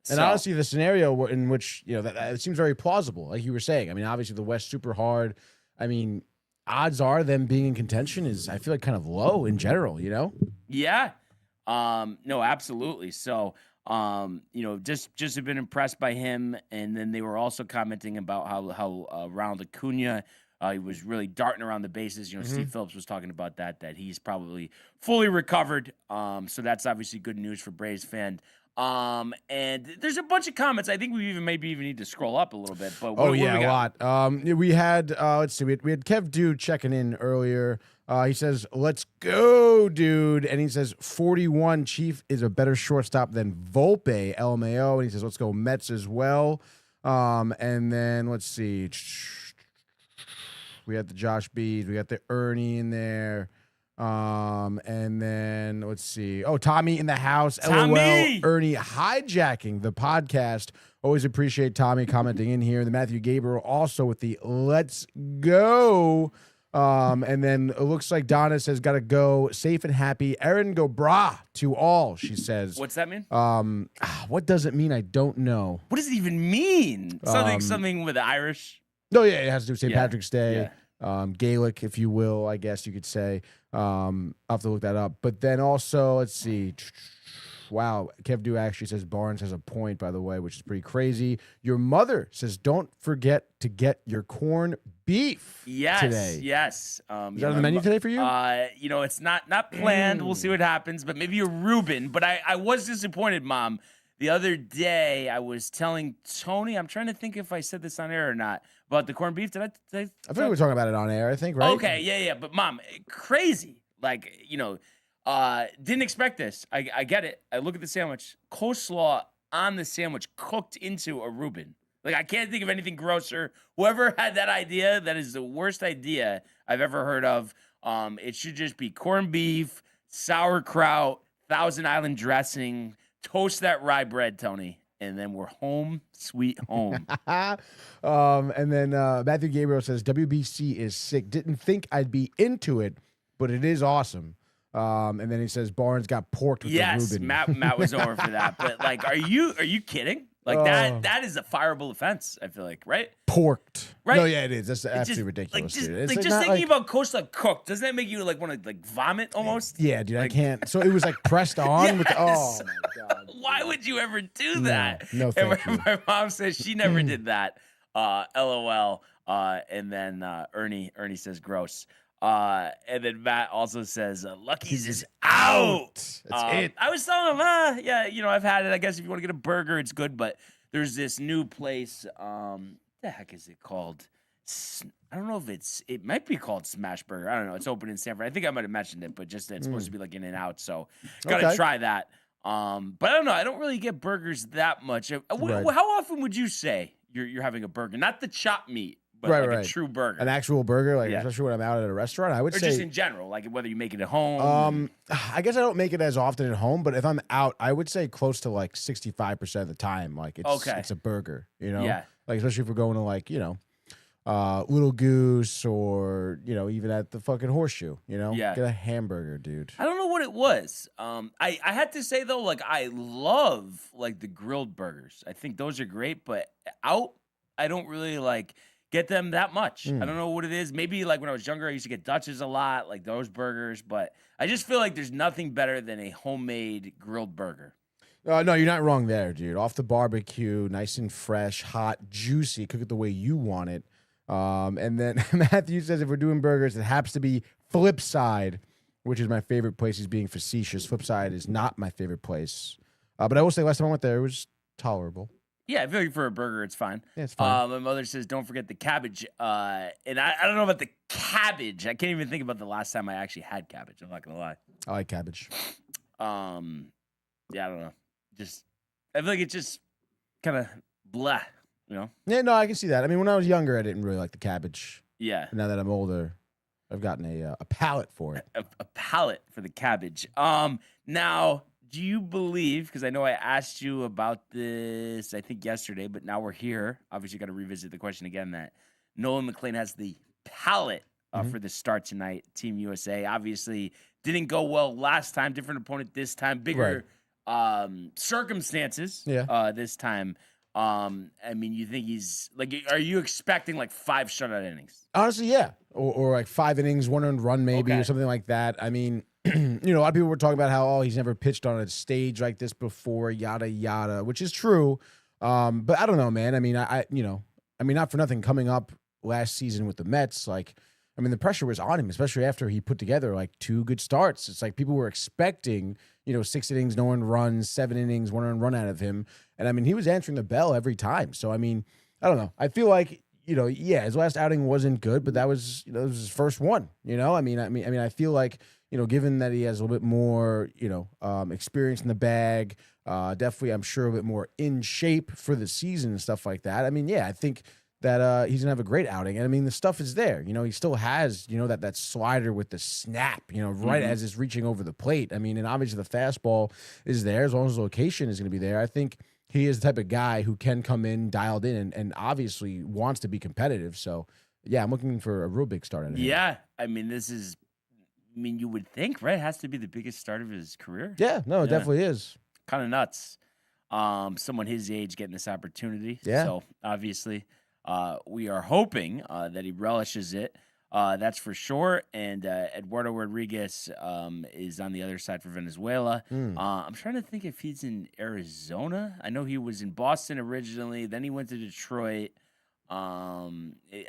And honestly, the scenario in which that it seems very plausible, like you were saying. I mean, obviously the West super hard. I mean, odds are them being in contention is, I feel like, kind of low in general, Yeah. No, absolutely. So, just have been impressed by him. And then they were also commenting about how Ronald Acuna, he was really darting around the bases. Steve Phillips was talking about that he's probably fully recovered. So that's obviously good news for Braves fan. And there's a bunch of comments. I think we maybe even need to scroll up a little bit. But what a lot. We had let's see, we had Kev Dude checking in earlier. He says, "Let's go, dude," and he says 41 Chief is a better shortstop than Volpe, LMAO, and he says, "Let's go Mets as well." And then let's see, we had the Josh B's, we got the Ernie in there. And then let's see. Oh, Tommy in the house. Tommy! LOL. Ernie hijacking the podcast. Always appreciate Tommy commenting in here. The Matthew Gabriel also with the let's go. And then it looks like Donna says got to go safe and happy. Erin go brah to all, she says. What's that mean? What does it mean? I don't know. What does it even mean? Something with the Irish? No, yeah, it has to do with St. Yeah. Patrick's Day. Gaelic, if you will, I guess you could say. I'll have to look that up. But then also, let's see. Wow, Kev Du actually says Barnes has a point, by the way, which is pretty crazy. Your mother says don't forget to get your corned beef today. Yes. Is that on the menu today for you? It's not planned. We'll see what happens, but maybe a Reuben. But I was disappointed, Mom. The other day, I was telling Tony, I'm trying to think if I said this on air or not, about the corned beef. Did I think we were talking about it on air, I think, right? Okay, yeah. But, Mom, crazy. Like, didn't expect this. I get it. I look at the sandwich. Coleslaw on the sandwich cooked into a Reuben. Like, I can't think of anything grosser. Whoever had that idea, that is the worst idea I've ever heard of. It should just be corned beef, sauerkraut, Thousand Island dressing. Toast that rye bread, Tony, and then we're home, sweet home. And then Matthew Gabriel says, WBC is sick. Didn't think I'd be into it, but it is awesome. And then he says, Barnes got porked with the Reuben. Matt was over for that. But, like, are you kidding? Like, that is a fireable offense, I feel like, right? Porked. Right? No, yeah, it is. That's absolutely ridiculous, dude. Just thinking about coleslaw cooked, doesn't that make you, like, want to, like, vomit almost? Yeah, dude, I can't. So it was, like, pressed on with oh, my God. Why would you ever do that? No, thank you. My mom says she never did that. LOL. And then Ernie says gross. And then Matt also says Lucky's is out. That's it. I was telling him, I've had it. I guess if you want to get a burger, it's good. But there's this new place. The heck is it called? I don't know if it might be called Smash Burger. I don't know. It's open in Sanford. I think I might have mentioned it, but just it's supposed to be like in and out. So gotta try that. But I don't know. I don't really get burgers that much. How often would you say you're having a burger? Not the chopped meat. But a true burger. An actual burger, like especially when I'm out at a restaurant, I would say. Or just in general, like whether you make it at home. I guess I don't make it as often at home, but if I'm out, I would say close to like 65% of the time, like it's a burger, Yeah. Like especially if we're going to like, Little Goose or, even at the fucking Horseshoe, Yeah. Get a hamburger, dude. I don't know what it was. I had to say though, like I love like the grilled burgers. I think those are great, but out, I don't really like get them that much. I don't know what it is. Maybe like when I was younger, I used to get Dutch's a lot, like those burgers. But I just feel like there's nothing better than a homemade grilled burger. No, you're not wrong there, dude. Off the barbecue, nice and fresh, hot, juicy. Cook it the way you want it. And then Matthew says if we're doing burgers, it happens to be Flipside, which is my favorite place. He's being facetious. Flipside is not my favorite place. But I will say last time I went there, it was tolerable. Yeah, I feel like for a burger, it's fine. Yeah, it's fine. My mother says, don't forget the cabbage. And I don't know about the cabbage. I can't even think about the last time I actually had cabbage. I'm not going to lie. I like cabbage. Yeah, I don't know. I feel like it's just kind of blah, Yeah, no, I can see that. I mean, when I was younger, I didn't really like the cabbage. Yeah. But now that I'm older, I've gotten a palate for it. A palate for the cabbage. Now, do you believe, because I know I asked you about this, I think yesterday, but now we're here. Obviously, got to revisit the question again that Nolan McLean has the palate for the start tonight. Team USA obviously didn't go well last time. Different opponent this time. Bigger circumstances this time. I mean, you think he's like, are you expecting like 5 shutout innings? Honestly, yeah. Or like 5 innings, 1 earned run maybe, or something like that. I mean, a lot of people were talking about how, he's never pitched on a stage like this before, yada, yada, which is true. But I don't know, man. I mean, I not for nothing coming up last season with the Mets, the pressure was on him, especially after he put together like 2 good starts. It's like people were expecting, 6 innings, no earned runs, 7 innings, 1 earned run out of him. And I mean, he was answering the bell every time. So, I mean, I don't know. I feel like, his last outing wasn't good, but that was, it was his first one, I feel like, given that he has a little bit more, experience in the bag, definitely, I'm sure a bit more in shape for the season and stuff like that. I mean, yeah, I think that he's gonna have a great outing. And I mean, the stuff is there. You know, he still has, you know, that slider with the snap, you know, right as it's reaching over the plate. I mean, and obviously the fastball is there as long as the location is gonna be there. I think he is the type of guy who can come in dialed in and obviously wants to be competitive. So yeah, I'm looking for a real big start out of him. Yeah, I mean, you would think, right? It has to be the biggest start of his career. Yeah, no, it definitely is. Kind of nuts. Someone his age getting this opportunity. Yeah. So obviously, we are hoping that he relishes it. That's for sure. And Eduardo Rodriguez is on the other side for Venezuela. I'm trying to think if he's in Arizona. I know he was in Boston originally. Then he went to Detroit. I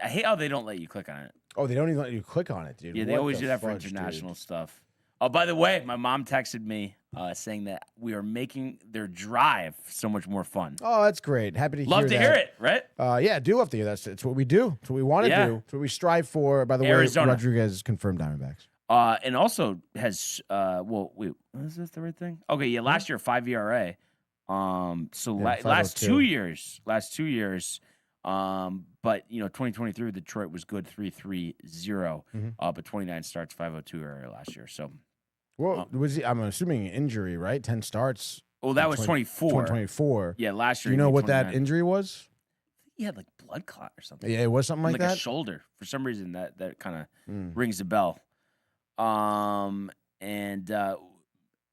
hate how they don't let you click on it. Oh, they don't even let you click on it, dude. Yeah, they always do that for international stuff. Oh, by the way, my mom texted me saying that we are making their drive so much more fun. Oh, that's great. Happy to hear that. Love to hear it, right? Yeah, I do love to hear that. It's what we do. It's what we want to do. It's what we strive for. By the Arizona. way, Rodriguez is confirmed Diamondbacks. And also has wait, is this the right thing? Okay, yeah, last year 5 ERA. So last 2 years. But you know, 2023 Detroit was good 3.30. But 29 starts, 5.02 ERA last year. So, well, was he? I'm assuming an injury, right? 10 starts. Oh, that was 24. 2024. Yeah, last year. Do you know what that injury was? He had like blood clot or something. Yeah, it was something like that. Like a shoulder. For some reason, that kind of rings a bell. And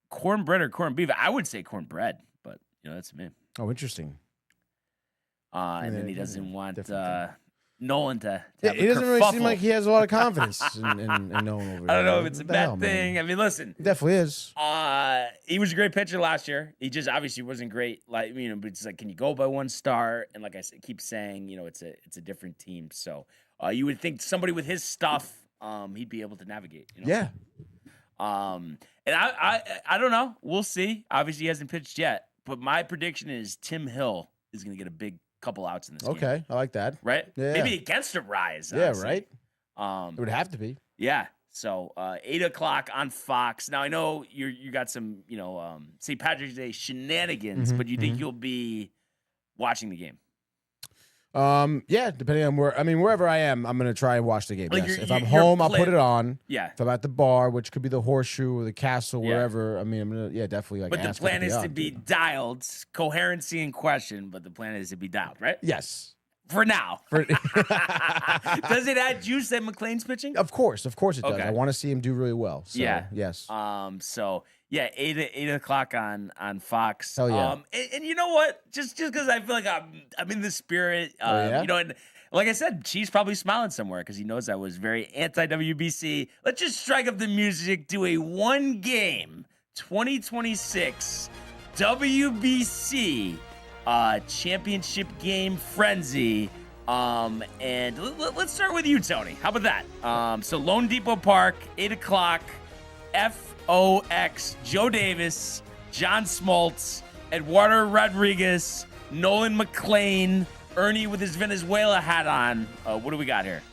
cornbread or corned beef? I would say cornbread, but you know, that's me. Oh, interesting. And then he doesn't want Nolan to He have a doesn't really seem kerfuffle. like he has a lot of confidence in Nolan over here. I don't know if it's a What the hell, bad thing. man? I mean, listen. It definitely is. He was a great pitcher last year. He just obviously wasn't great. Like, you know, but it's like, can you go by one star? And like I keep saying, you know, it's a different team. So you would think somebody with his stuff, he'd be able to navigate. You know? Yeah. And I don't know. We'll see. Obviously, he hasn't pitched yet. But my prediction is Tim Hill is going to get a big couple outs in this game. Okay, I like that. Right? Yeah. Maybe against a Rise. Yeah, honestly. right? It would have to be. Yeah. So 8 o'clock on Fox. Now I know you got some, you know, St. Patrick's Day shenanigans, but you think you'll be watching the game? Yeah, depending on wherever I am, I'm gonna try and watch the game. Like Yes. If I'm home, I'll put it on. Yeah. If I'm at the bar, which could be the Horseshoe or the Castle, wherever. I mean, I'm gonna definitely like. But the ask plan is on. to be dialed. Coherency in question, but the plan is to be dialed, right? Yes. For now. Does it add juice that McLean's pitching? Of course it does. Okay. I want to see him do really well. So, Yeah. Yes. So yeah, 8 o'clock on Fox. Hell yeah. And you know what? Just because I feel like I'm in the spirit. yeah? You know, and like I said, Chief's probably smiling somewhere because he knows I was very anti WBC. Let's just strike up the music, do a 1-game 2026 WBC championship game frenzy. And let's start with you, Tony. How about that? So Lone Depot Park, 8 o'clock, FOX, Joe Davis, John Smoltz, Eduardo Rodriguez, Nolan McLean, Ernie with his Venezuela hat on. What do we got here?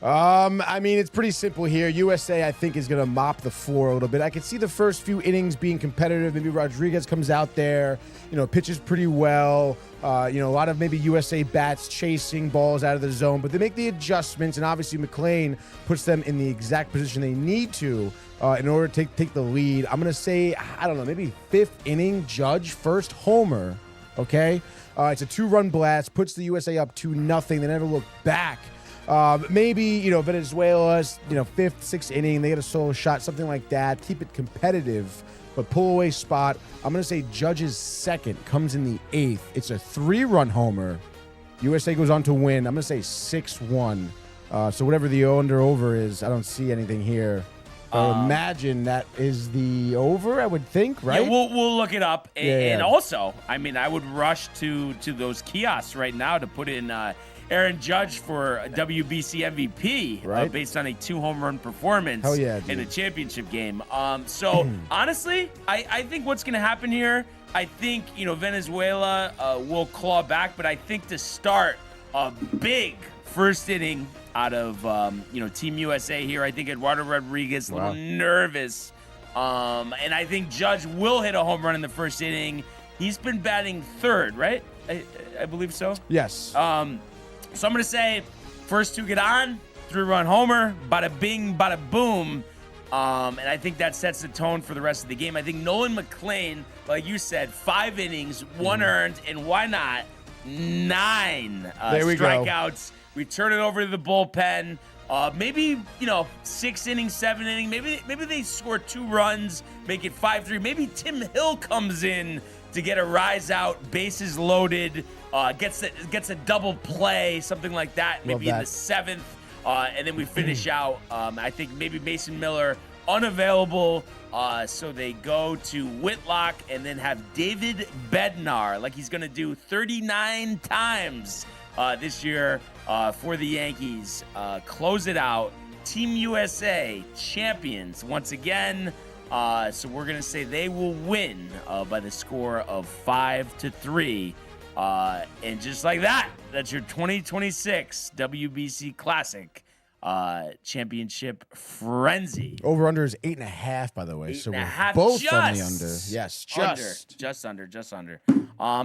I mean, it's pretty simple here. USA, I think, is going to mop the floor a little bit. I could see the first few innings being competitive. Maybe Rodriguez comes out there, you know, pitches pretty well. You know, a lot of maybe USA bats chasing balls out of the zone, but they make the adjustments, and obviously McLean puts them in the exact position they need to in order to take the lead. I'm going to say, I don't know, maybe 5th inning, Judge, first homer, okay? It's a 2-run blast, puts the USA up 2-0. They never look back. Maybe, you know, Venezuela's, you know, 5th, 6th inning, they get a solo shot, something like that. Keep it competitive, but pull away spot. I'm going to say Judge's second comes in the 8th. It's a 3-run homer. USA goes on to win. I'm going to say 6-1. So whatever the under-over is, I don't see anything here. I would imagine that is the over, I would think, right? Yeah, we'll look it up. Yeah. And also, I mean, I would rush to those kiosks right now to put in Aaron Judge for a WBC MVP, Right. based on a 2-home run performance Hell yeah, in a dude. championship game. So honestly, I think what's going to happen here, I think, you know, Venezuela will claw back, but I think to start a big first inning out of, you know, Team USA here, I think Eduardo Rodriguez a little nervous. And I think Judge will hit a home run in the first inning. He's been batting 3rd, right? I believe so. Yes. So I'm going to say first two get on, 3-run homer, bada bing, bada boom. And I think that sets the tone for the rest of the game. I think Nolan McLean, like you said, 5 innings, 1 earned, and why not 9 strikeouts. We turn it over to the bullpen. Maybe 6 innings, 7 innings. Maybe they score 2 runs, make it 5-3. Maybe Tim Hill comes in to get a rise out, bases loaded, gets a double play, something like that. Maybe in the 7th. And then we finish out. I think maybe Mason Miller unavailable. So they go to Whitlock and then have David Bednar, like he's going to do 39 times this year for the Yankees. Close it out. Team USA champions once again. So we're going to say they will win by the score of 5-3. And just like that, that's your 2026 WBC Classic championship frenzy. Over under is 8.5, by the way. So we're 8.5, both on the under. Yes, just under.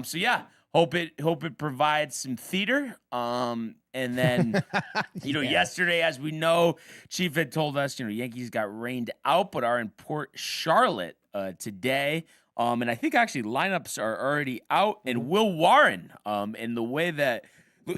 So yeah, hope it provides some theater. And then yesterday, as we know, Chief had told us, Yankees got rained out, but are in Port Charlotte today. And I think actually lineups are already out. And Will Warren, in the way that,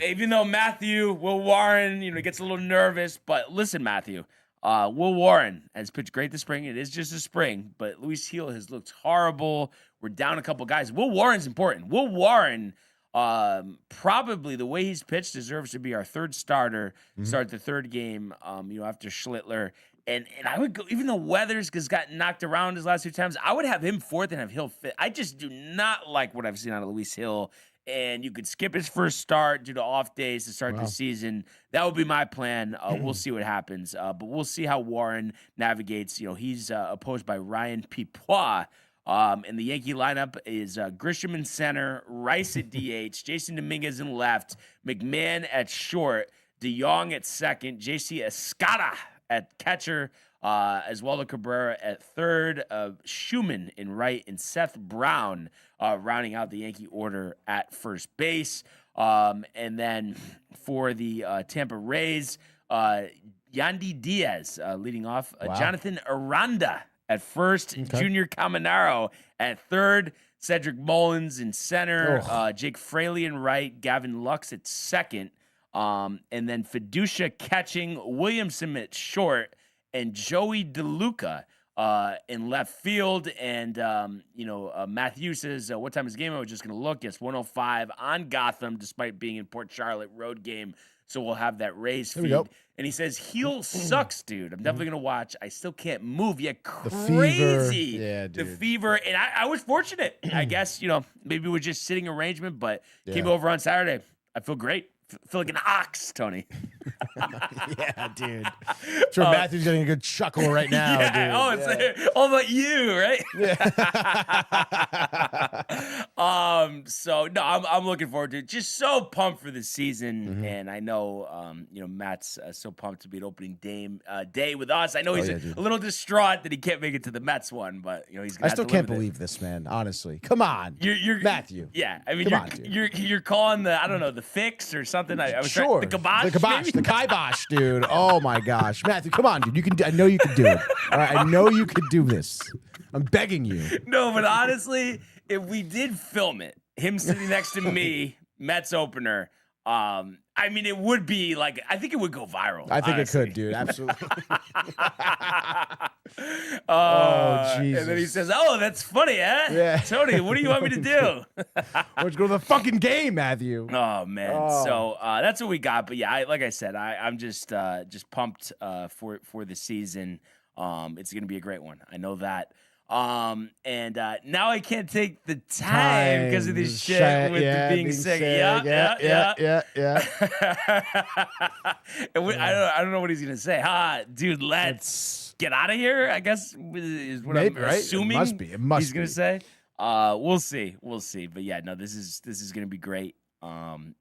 even though Will Warren, gets a little nervous, but listen, Matthew, Will Warren has pitched great this spring. It is just a spring, but Luis Gil has looked horrible. We're down a couple guys. Will Warren's important. Will Warren, probably the way he's pitched, deserves to be our 3rd starter, start the 3rd game, after Schlittler. And I would go, even though Weathers has gotten knocked around his last 2 times, I would have him 4th and have Hill 5th. I just do not like what I've seen out of Luis Gil. And you could skip his first start due to off days to start the season. That would be my plan. We'll see what happens. But we'll see how Warren navigates. He's opposed by Ryan Pipois. And the Yankee lineup is Grisham in center, Rice at DH, Jason Dominguez in left, McMahon at short, DeYoung at second, JC Escada at catcher, as well as Cabrera at third, Schumann in right, and Seth Brown rounding out the Yankee order at first base. And then for the Tampa Rays, Yandy Diaz leading off, Jonathan Aranda at first, Junior Caminero at third, Cedric Mullins in center, Jake Fraley in right, Gavin Lux at second, and then Fiducia catching, Williamson at short, and Joey DeLuca in left field. And, Matthew says, what time is the game? I was just going to look. It's 1:05 on Gotham, despite being in Port Charlotte, road game. So we'll have that Rays feed. And he says, heel sucks, dude. I'm definitely going to watch. I still can't move. Yeah, crazy. The fever. And I was fortunate. I guess, maybe it was just sitting arrangement, but came over on Saturday. I feel great. Feel like an ox, Tony. Yeah, dude. Sure, Matthew's getting a good chuckle right now, dude. Oh, it's all about you, right? So no, I'm looking forward to it. Just so pumped for the season, and I know, Matt's so pumped to be at opening day with us. I know he's a little distraught that he can't make it to the Mets one, but he's. I still can't believe this, man. Honestly, come on, you're Matthew. Yeah, I mean, you're calling the fix or something. I was sure. The kibosh, the kibosh, dude. Oh my gosh, Matthew, come on, dude. You can. I know you can do it. All right, I know you can do this. I'm begging you. No, but honestly, if we did film it, him sitting next to me, Mets opener, I mean, it would be like, I think it would go viral. I think honestly. It could, dude. Absolutely. Jesus. And then he says, that's funny, huh? Yeah. Tony, what do you want me to do? Let's go to the fucking game, Matthew. Oh, man. So that's what we got. But yeah, like I said, I'm just pumped for the season. It's going to be a great one. I know that. And now I can't take the time because of this shit with the being sick. Yeah. And I don't know what he's gonna say. Dude, let's get out of here. I guess is what I'm assuming. It must he's gonna say. We'll see. But yeah, no, this is gonna be great. And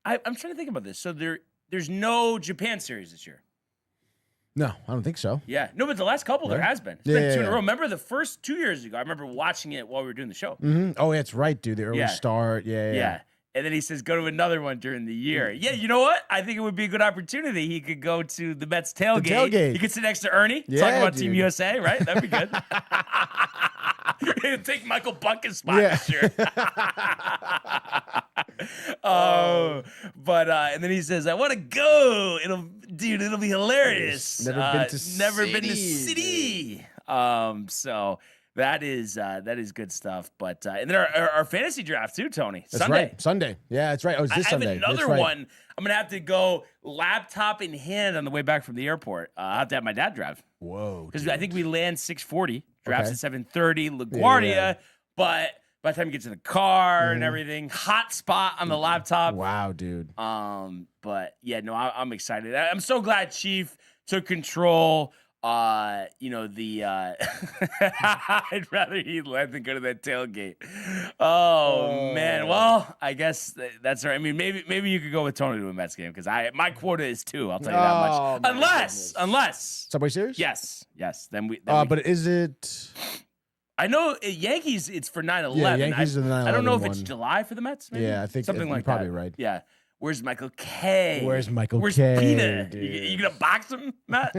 I'm trying to think about this. So there's no Japan series this year. No, I don't think so. Yeah. No, but the last couple there has been. It's been 2 in a row. Remember the first 2 years ago, I remember watching it while we were doing the show. Mm-hmm. Oh, that's right, dude. The early start. Yeah. And then he says, go to another one during the year. Yeah, you know what? I think it would be a good opportunity. He could go to the Mets tailgate. He could sit next to Ernie, talk about Team USA, right? That'd be good. He'd take Michael Bunke's spot this year. And then he says, I want to go. It'll be hilarious. Never been to city. So that is good stuff. But and then our fantasy draft too, Tony. That's right. Sunday. Yeah, that's right. Oh, it's this Sunday. I have another one. I'm gonna have to go laptop in hand on the way back from the airport. I have to have my dad drive. Whoa. Because I think we land 6:40. Drafts at 7:30. LaGuardia. But by the time you get to the car and everything, hot spot on the laptop. Wow, dude. But yeah, no, I'm excited. I'm so glad Chief took control. I'd rather he let than go to that tailgate. Oh man. Well, I guess that's right. I mean, maybe you could go with Tony to a Mets game because my quota is 2. I'll tell you that much. Unless Subway Series. Yes. Then we. But is it? I know Yankees. It's for 9/11. Yeah, Yankees are the 9/11 I don't know if one. it's July for the Mets. Maybe? Yeah, I think something like probably that. Right. Yeah. Where's Michael K? Where's Where's K, Peter? dude? You gonna box him, Matt?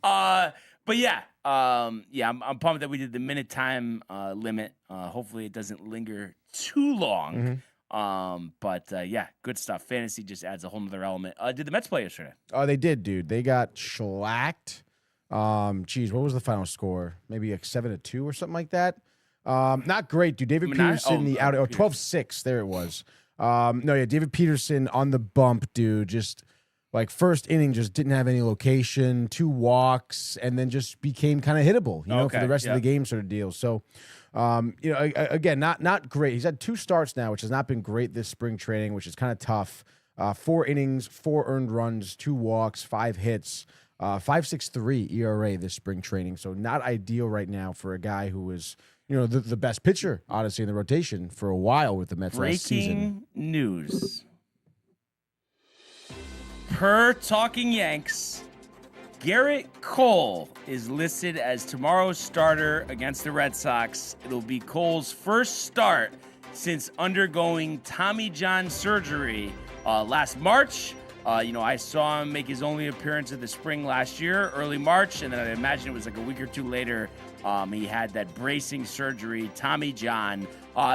But yeah, I'm pumped that we did the minute time limit. Hopefully it doesn't linger too long. Yeah, good stuff. Fantasy just adds a whole nother element. Did the Mets play yesterday? Oh, they did, dude. They got shellacked. What was the final score? Maybe like 7-2 or something like that. Not great, dude. David Peterson, 12-6. There it was. David Peterson on the bump, dude. Just like first inning, just didn't have any location, 2 walks, and then just became kind of hittable, for the rest of the game sort of deal. So, again, not great. He's had 2 starts now, which has not been great this spring training, which is kind of tough. 4 innings, 4 earned runs, 2 walks, 5 hits. 5.63 ERA this spring training, so not ideal right now for a guy who was, the best pitcher, honestly, in the rotation for a while with the Mets last season. Breaking news. Per Talking Yanks, Garrett Cole is listed as tomorrow's starter against the Red Sox. It'll be Cole's first start since undergoing Tommy John surgery last March. I saw him make his only appearance of the spring last year, early March, and then I imagine it was like a week or 2 later, he had that bracing surgery, Tommy John.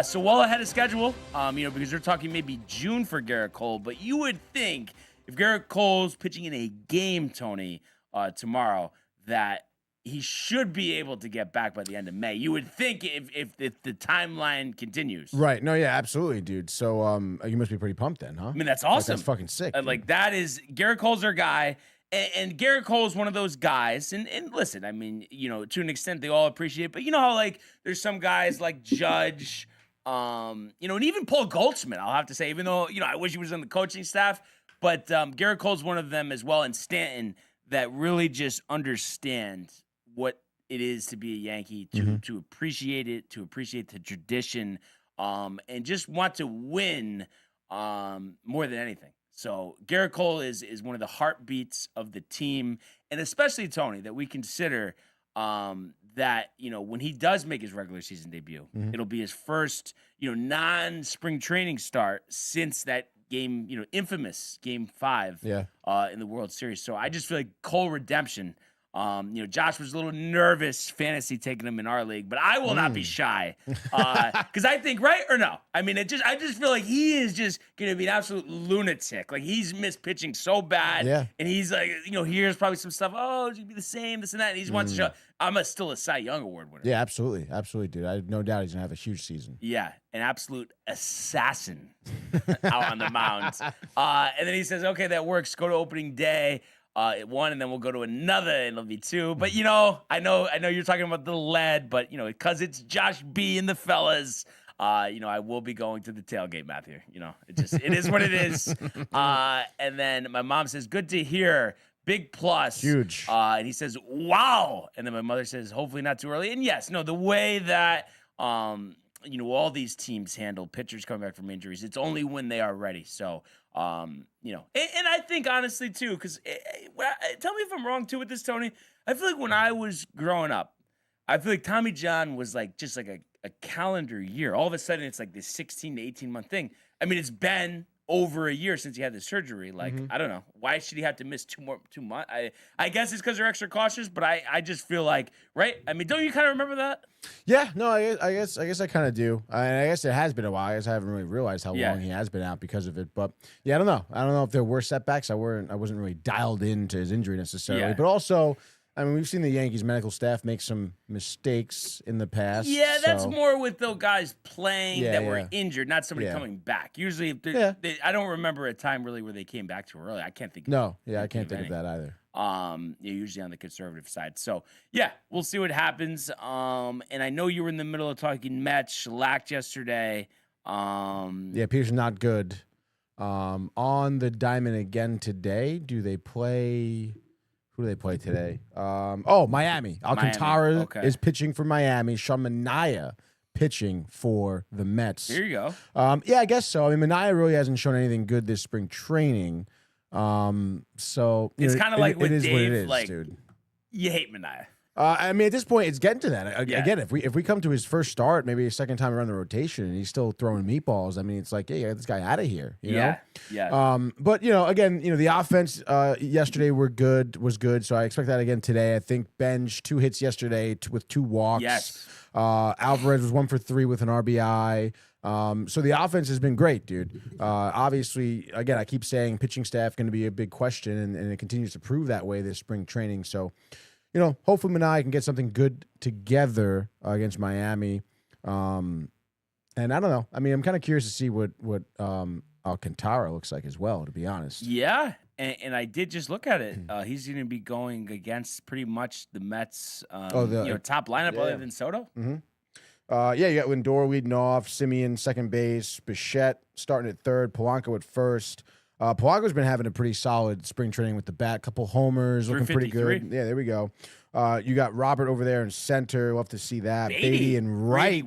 So well ahead of schedule, because they're talking maybe June for Garrett Cole, but you would think if Garrett Cole's pitching in a game, Tony, tomorrow, that he should be able to get back by the end of May. You would think if the timeline continues. Right. No, yeah, absolutely, dude. So you must be pretty pumped then, huh? I mean, that's awesome. That's fucking sick. That is, Garrett Cole's our guy. And Garrett Cole is one of those guys. And listen, I mean, to an extent, they all appreciate it. But you know how, there's some guys like Judge, and even Paul Goldschmidt, I'll have to say, even though, I wish he was on the coaching staff. But Garrett Cole's one of them as well, and Stanton, that really just understand what it is to be a Yankee, to appreciate it, to appreciate the tradition, and just want to win more than anything. So Garrett Cole is one of the heartbeats of the team, and especially Tony, that we consider that, when he does make his regular season debut, it'll be his first, non-spring training start since that game, infamous Game 5 in the World Series. So I just feel like Cole redemption. Josh was a little nervous fantasy taking him in our league, but I will not be shy. Because I think, right or no? I mean, I just feel like he is just going to be an absolute lunatic. Like, he's missed pitching so bad. Yeah. And he's like, here's probably some stuff. Oh, it's going to be the same, this and that. And he just wants to show, I'm still a Cy Young Award winner. Yeah, absolutely. Absolutely, dude. I have no doubt he's going to have a huge season. Yeah, an absolute assassin out on the mound. And then he says, okay, that works. Go to opening day. 1, and then we'll go to another, and it'll be 2. But I know you're talking about the lead, but because it's Josh B and the fellas, I will be going to the tailgate, Matthew. It is what it is. And then my mom says, "Good to hear, big plus, huge." And he says, "Wow." And then my mother says, "Hopefully not too early." And yes, no, the way that all these teams handle pitchers coming back from injuries, it's only when they are ready. So. And I think honestly too, because tell me if I'm wrong too with this, Tony. I feel like when I was growing up, I feel like Tommy John was just like a a calendar year. All of a sudden, it's like this 16 to 18 month thing. I mean, it's been over a year since he had the surgery. Like, I don't know. Why should he have to miss 2 months? I guess it's because they're extra cautious, but I just feel like, right? I mean, don't you kind of remember that? Yeah, no, I guess I kind of do. I guess it has been a while. I guess I haven't really realized how long he has been out because of it. But yeah, I don't know. I don't know if there were setbacks. I wasn't really dialed into his injury necessarily. But also, I mean, we've seen the Yankees medical staff make some mistakes in the past. Yeah, that's more with those guys playing that were injured, not somebody coming back. Usually, I don't remember a time really where they came back too early. I can't think. I can't think of that either. Usually on the conservative side. So yeah, we'll see what happens. And I know you were in the middle of talking Mets shellacked yesterday. Peterson's not good. On the diamond again today. Who do they play today? Miami. Alcantara is pitching for Miami. Sean Manaea pitching for the Mets. Here you go. I guess so. I mean, Manaea really hasn't shown anything good this spring training. So it's kind of like with Dave, what it is, like, dude. You hate Manaea. I mean, at this point, it's getting to that. Again, if we come to his first start, maybe a second time around the rotation, and he's still throwing meatballs, I mean, it's like, hey, get this guy out of here. You know? But again, the offense yesterday was good, so I expect that again today. I think Benj 2 hits yesterday with 2 walks. Yes. Alvarez was 1 for 3 with an RBI. So the offense has been great, dude. Obviously, again, I keep saying pitching staff going to be a big question, and it continues to prove that way this spring training. So, hopefully Manaea can get something good together against Miami. And I don't know. I mean, I'm kind of curious to see what Alcantara looks like as well, to be honest. Yeah, and I did just look at it. He's going to be going against pretty much the Mets, top lineup other than Soto. Mm-hmm. You got Lindor leading off, Simeon second base, Bichette starting at third, Polanco at first. Polanco's been having a pretty solid spring training with the bat, couple homers, looking pretty good. Yeah, there we go. You got Robert over there in center. We'll have to see that. Beatty and right.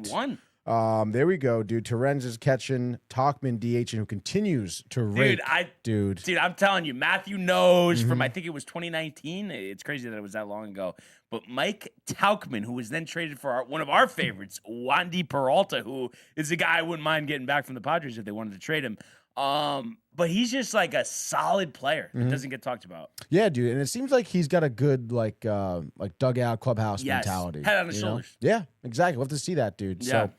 There we go, dude. Terrence is catching, Tauchman DH, who continues to rake. Dude, I'm telling you, Matthew knows from, I think it was 2019. It's crazy that it was that long ago. But Mike Tauchman, who was then traded for one of our favorites, Wandy Peralta, who is a guy I wouldn't mind getting back from the Padres if they wanted to trade him. But he's just like a solid player that doesn't get talked about. Yeah, dude, and it seems like he's got a good like dugout clubhouse mentality. Head on his shoulders. Yeah, exactly. We'll have to see that, dude. Yeah.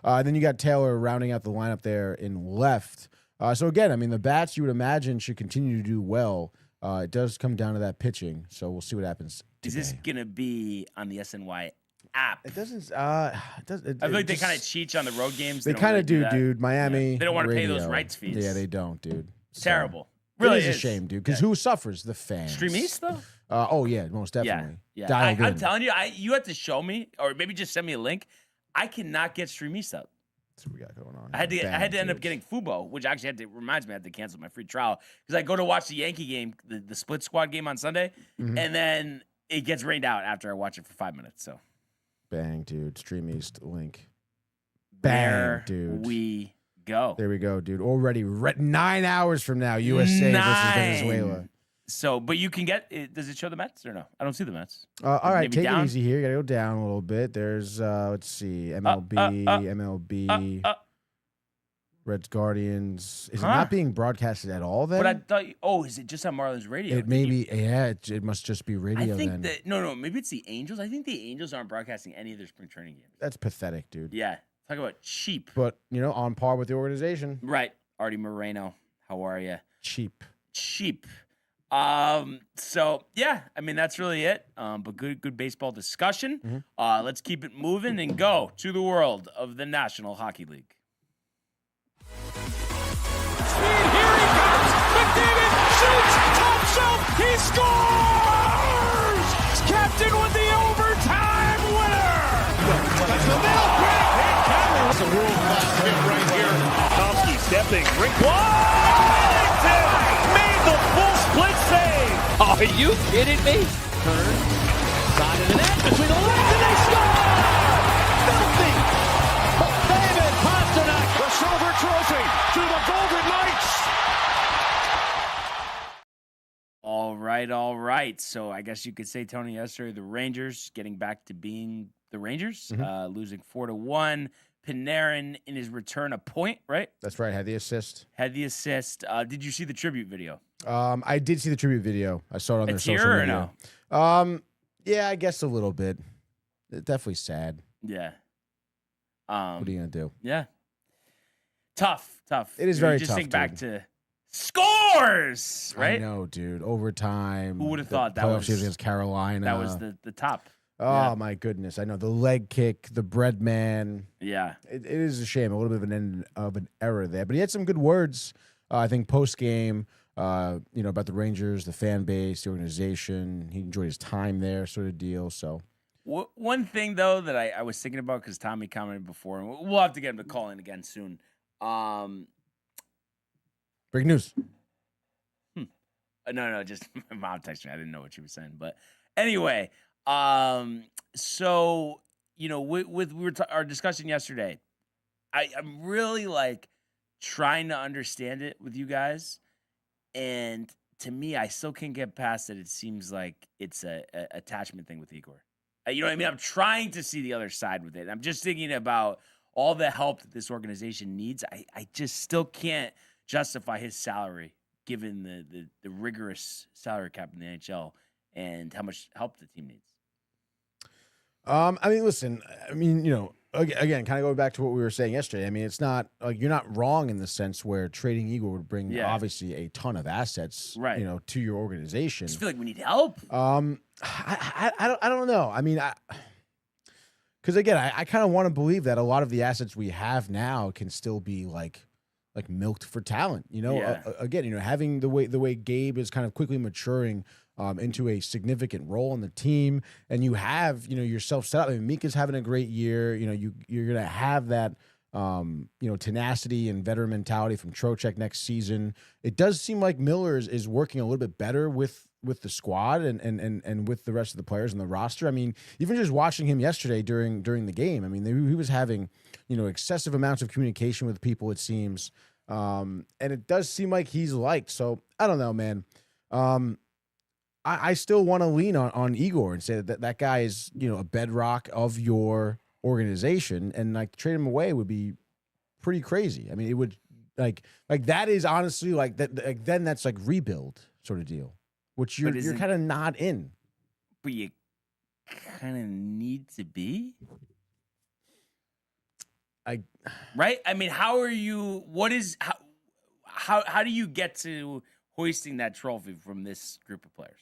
So then you got Taylor rounding out the lineup there in left. So again, I mean, the bats you would imagine should continue to do well. It does come down to that pitching, so we'll see what happens today. Is this gonna be on the SNY app? It doesn't. I feel like they kind of cheat on the road games. They kind of do, dude. Miami. Yeah. They don't want to pay those rights fees. Yeah, they don't, dude. It's terrible. Really, it is a shame, dude. Because who suffers? The fans. Stream East, though. Oh yeah, most definitely. Yeah. I'm telling you, you have to show me, or maybe just send me a link. I cannot get Stream East up. That's what we got going on. I had to end up getting Fubo, which actually reminds me I had to cancel my free trial because I go to watch the Yankee game, the split squad game on Sunday, and then it gets rained out after I watch it for 5 minutes. So, bang, dude. Stream East link. Bang, dude. We go. There we go, dude. Already 9 hours from now, USA versus Venezuela. So, but you can get it. Does it show the Mets or no? I don't see the Mets. All right, take it easy here. You gotta go down a little bit. There's let's see, MLB, Reds Guardians. Is it not being broadcasted at all then? But I thought, is it just on Marlins radio? It may be. Yeah, it must just be radio. I think then. No, maybe it's the Angels. I think the Angels aren't broadcasting any of their spring training games. That's pathetic, dude. Yeah, talk about cheap. But on par with the organization. Right, Artie Moreno. How are you? Cheap. So yeah, I mean that's really it. But good baseball discussion. Let's keep it moving and go to the world of the National Hockey League. Speed, here he comes. McDavid shoots, top shelf, he scores! Captain with the overtime winner. That's the middle, great hit, Cameron. That's a world-class hit right here. Tomsky stepping, rink Washington made the full split save. Are you kidding me? Turn, side of the net, between the legs, and they score! Filthy! David Pasternak, the silver trophy to the Golden Knights. All right. So I guess you could say, Tony, yesterday, the Rangers getting back to being the Rangers, losing 4-1. Panarin in his return a point, right? That's right. Had the assist. Did you see the tribute video? I did see the tribute video. I saw it on their social Or media. no? Yeah, I guess a little bit. Definitely sad. Yeah. What are you gonna do? Yeah. Tough. It is very just tough, think back dude. to scores, right? I know, dude. Overtime. Who would have the thought that playoff was series against Carolina? That was the top. Oh my goodness! I know the leg kick, the bread man. Yeah. It is a shame, a little bit of an end of an error there, but he had some good words. I think post game, about the Rangers, the fan base, the organization. He enjoyed his time there, sort of deal. So. One thing though that I was thinking about, because Tommy commented before, and we'll have to get him to call in again soon. Breaking news. No, just my mom texted me. I didn't know what she was saying, but anyway, so with our discussion yesterday, I'm really like trying to understand it with you guys, and to me, I still can't get past it. It seems like it's a attachment thing with Igor. You know what I mean? I'm trying to see the other side with it. I'm just thinking about all the help that this organization needs. I just still can't justify his salary given the rigorous salary cap in the NHL and how much help the team needs. Listen, again, kind of going back to what we were saying yesterday. I mean, it's not like you're not wrong in the sense where trading Igor would bring obviously a ton of assets, right, to your organization. I just feel like we need help. I don't know. I mean, because again, I kind of want to believe that a lot of the assets we have now can still be like milked for talent. Again, having the way Gabe is kind of quickly maturing into a significant role in the team, and you have yourself set up. I mean, Mika's having a great year. You're gonna have that tenacity and veteran mentality from Trocheck next season. It does seem like Miller is working a little bit better with the squad and with the rest of the players in the roster. I mean, even just watching him yesterday during the game, I mean, he was having excessive amounts of communication with people, it seems, and it does seem like he's liked. So I don't know, man. I still want to lean on Igor and say that guy is a bedrock of your organization, and like trade him away would be pretty crazy. I mean, it would like that is honestly like that. Like, then that's like rebuild sort of deal, which you're kind of not in. But you kind of need to be. Right? I mean, how are you? How do you get to hoisting that trophy from this group of players?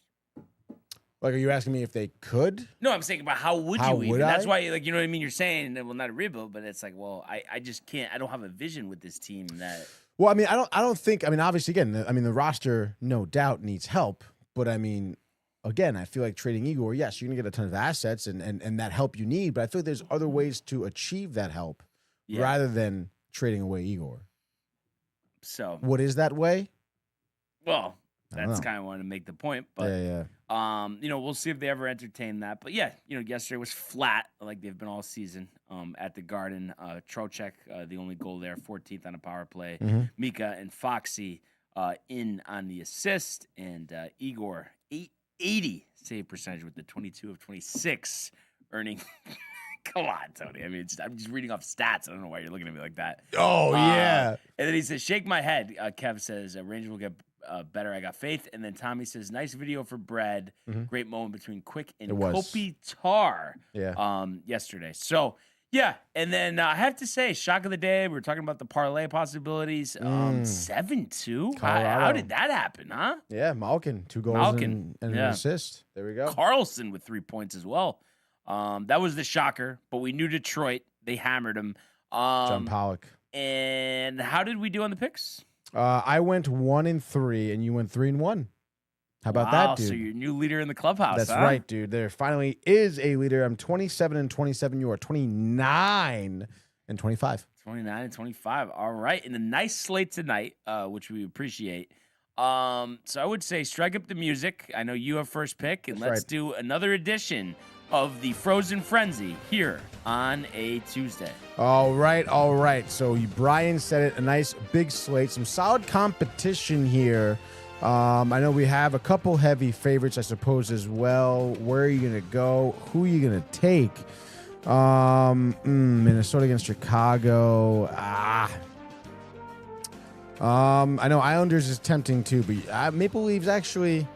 Like, are you asking me if they could? No, I'm saying about how would you even? That's why, like, you know what I mean? You're saying, well, not a rebuild, but it's like, well, I just can't. I don't have a vision with this team that. Well, I mean, I don't think. I mean, obviously, again, the roster, no doubt, needs help. But I mean, again, I feel like trading Igor. Yes, you're gonna get a ton of assets and that help you need. But I feel like there's other ways to achieve that help rather than trading away Igor. So, what is that way? Well, that's kind of wanted to make the point, but yeah. We'll see if they ever entertain that. But yeah, yesterday was flat, like they've been all season. At the Garden, Trocheck, the only goal there, 14th on a power play. Mm-hmm. Mika and Foxy in on the assist, and Igor 80 save percentage with the 22 of 26, earning. Come on, Tony. I mean, I'm just reading off stats. I don't know why you're looking at me like that. Oh, yeah. And then he says, shake my head. Kev says, Ranger will get better. I got faith. And then Tommy says, nice video for Bread. Mm-hmm. Great moment between Quick and Kopitar yesterday. So, yeah. And then I have to say, shock of the day, we were talking about the parlay possibilities. 7-2. How did that happen, huh? Yeah, Malkin. 2 goals and an assist. There we go. Carlson with 3 points as well. That was the shocker, but we knew Detroit. They hammered him. John Pollock. And how did we do on the picks? I went 1-3, and you went 3-1. How about that, dude? So you're new leader in the clubhouse. That's right, dude. There finally is a leader. I'm 27-27. You are 29-25. 29-25. All right, and a nice slate tonight, which we appreciate. So I would say strike up the music. I know you have first pick, and let's do another edition of the Frozen Frenzy here on a Tuesday. All right. So Brian said it, a nice big slate, some solid competition here. I know we have a couple heavy favorites, I suppose, as well. Where are you going to go? Who are you going to take? Minnesota against Chicago. I know Islanders is tempting too, but Maple Leafs actually,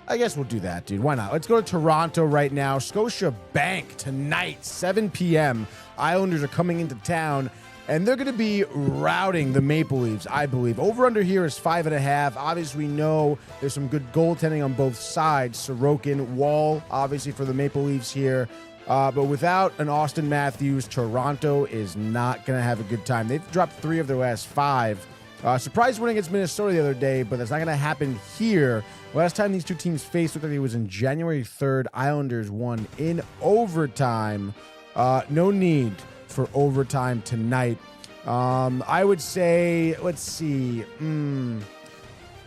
I guess we'll do that, dude. Why not? Let's go to Toronto right now. Scotia Bank tonight, 7 p.m. Islanders are coming into town, and they're going to be routing the Maple Leafs, I believe. Over-under here is 5.5. Obviously, we know there's some good goaltending on both sides. Sorokin, Wall, obviously, for the Maple Leafs here. But without an Austin Matthews, Toronto is not going to have a good time. They've dropped 3 of their last 5. Surprise win against Minnesota the other day, but that's not going to happen here. Last time these two teams faced looked like it was in January 3rd. Islanders won in overtime. No need for overtime tonight. I would say, let's see,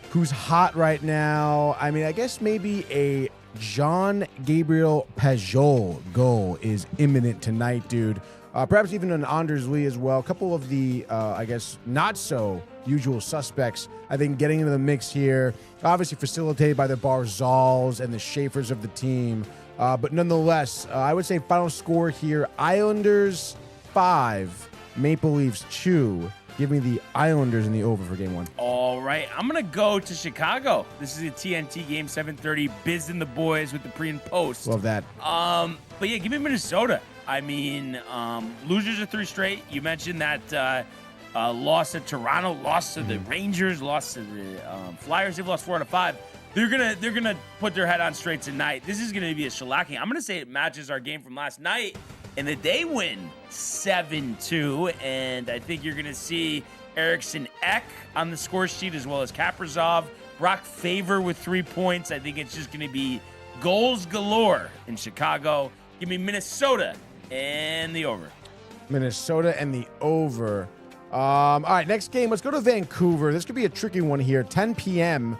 who's hot right now? I mean, I guess maybe a Jean Gabriel Pajot goal is imminent tonight, dude. Perhaps even an Anders Lee as well. A couple of the, I guess, not so usual suspects, I think, getting into the mix here. Obviously facilitated by the Barzals and the Schaefers of the team. But nonetheless, I would say final score here, Islanders 5, Maple Leafs 2. Give me the Islanders in the over for game 1. All right. I'm going to go to Chicago. This is a TNT game, 7:30. Biz and the boys with the pre and post. Love that. But yeah, give me Minnesota. I mean, losers of 3 straight. You mentioned that loss to Toronto, loss to the Rangers, loss to the Flyers. They've lost 4 out of 5. They're gonna put their head on straight tonight. This is gonna be a shellacking. I'm gonna say it matches our game from last night, and that they win 7-2. And I think you're gonna see Eriksson Ek on the score sheet as well as Kaprizov. Brock Faber with 3 points. I think it's just gonna be goals galore in Chicago. Give me Minnesota and the over. Minnesota and the over. All right, next game. Let's go to Vancouver. This could be a tricky one here. 10 p.m.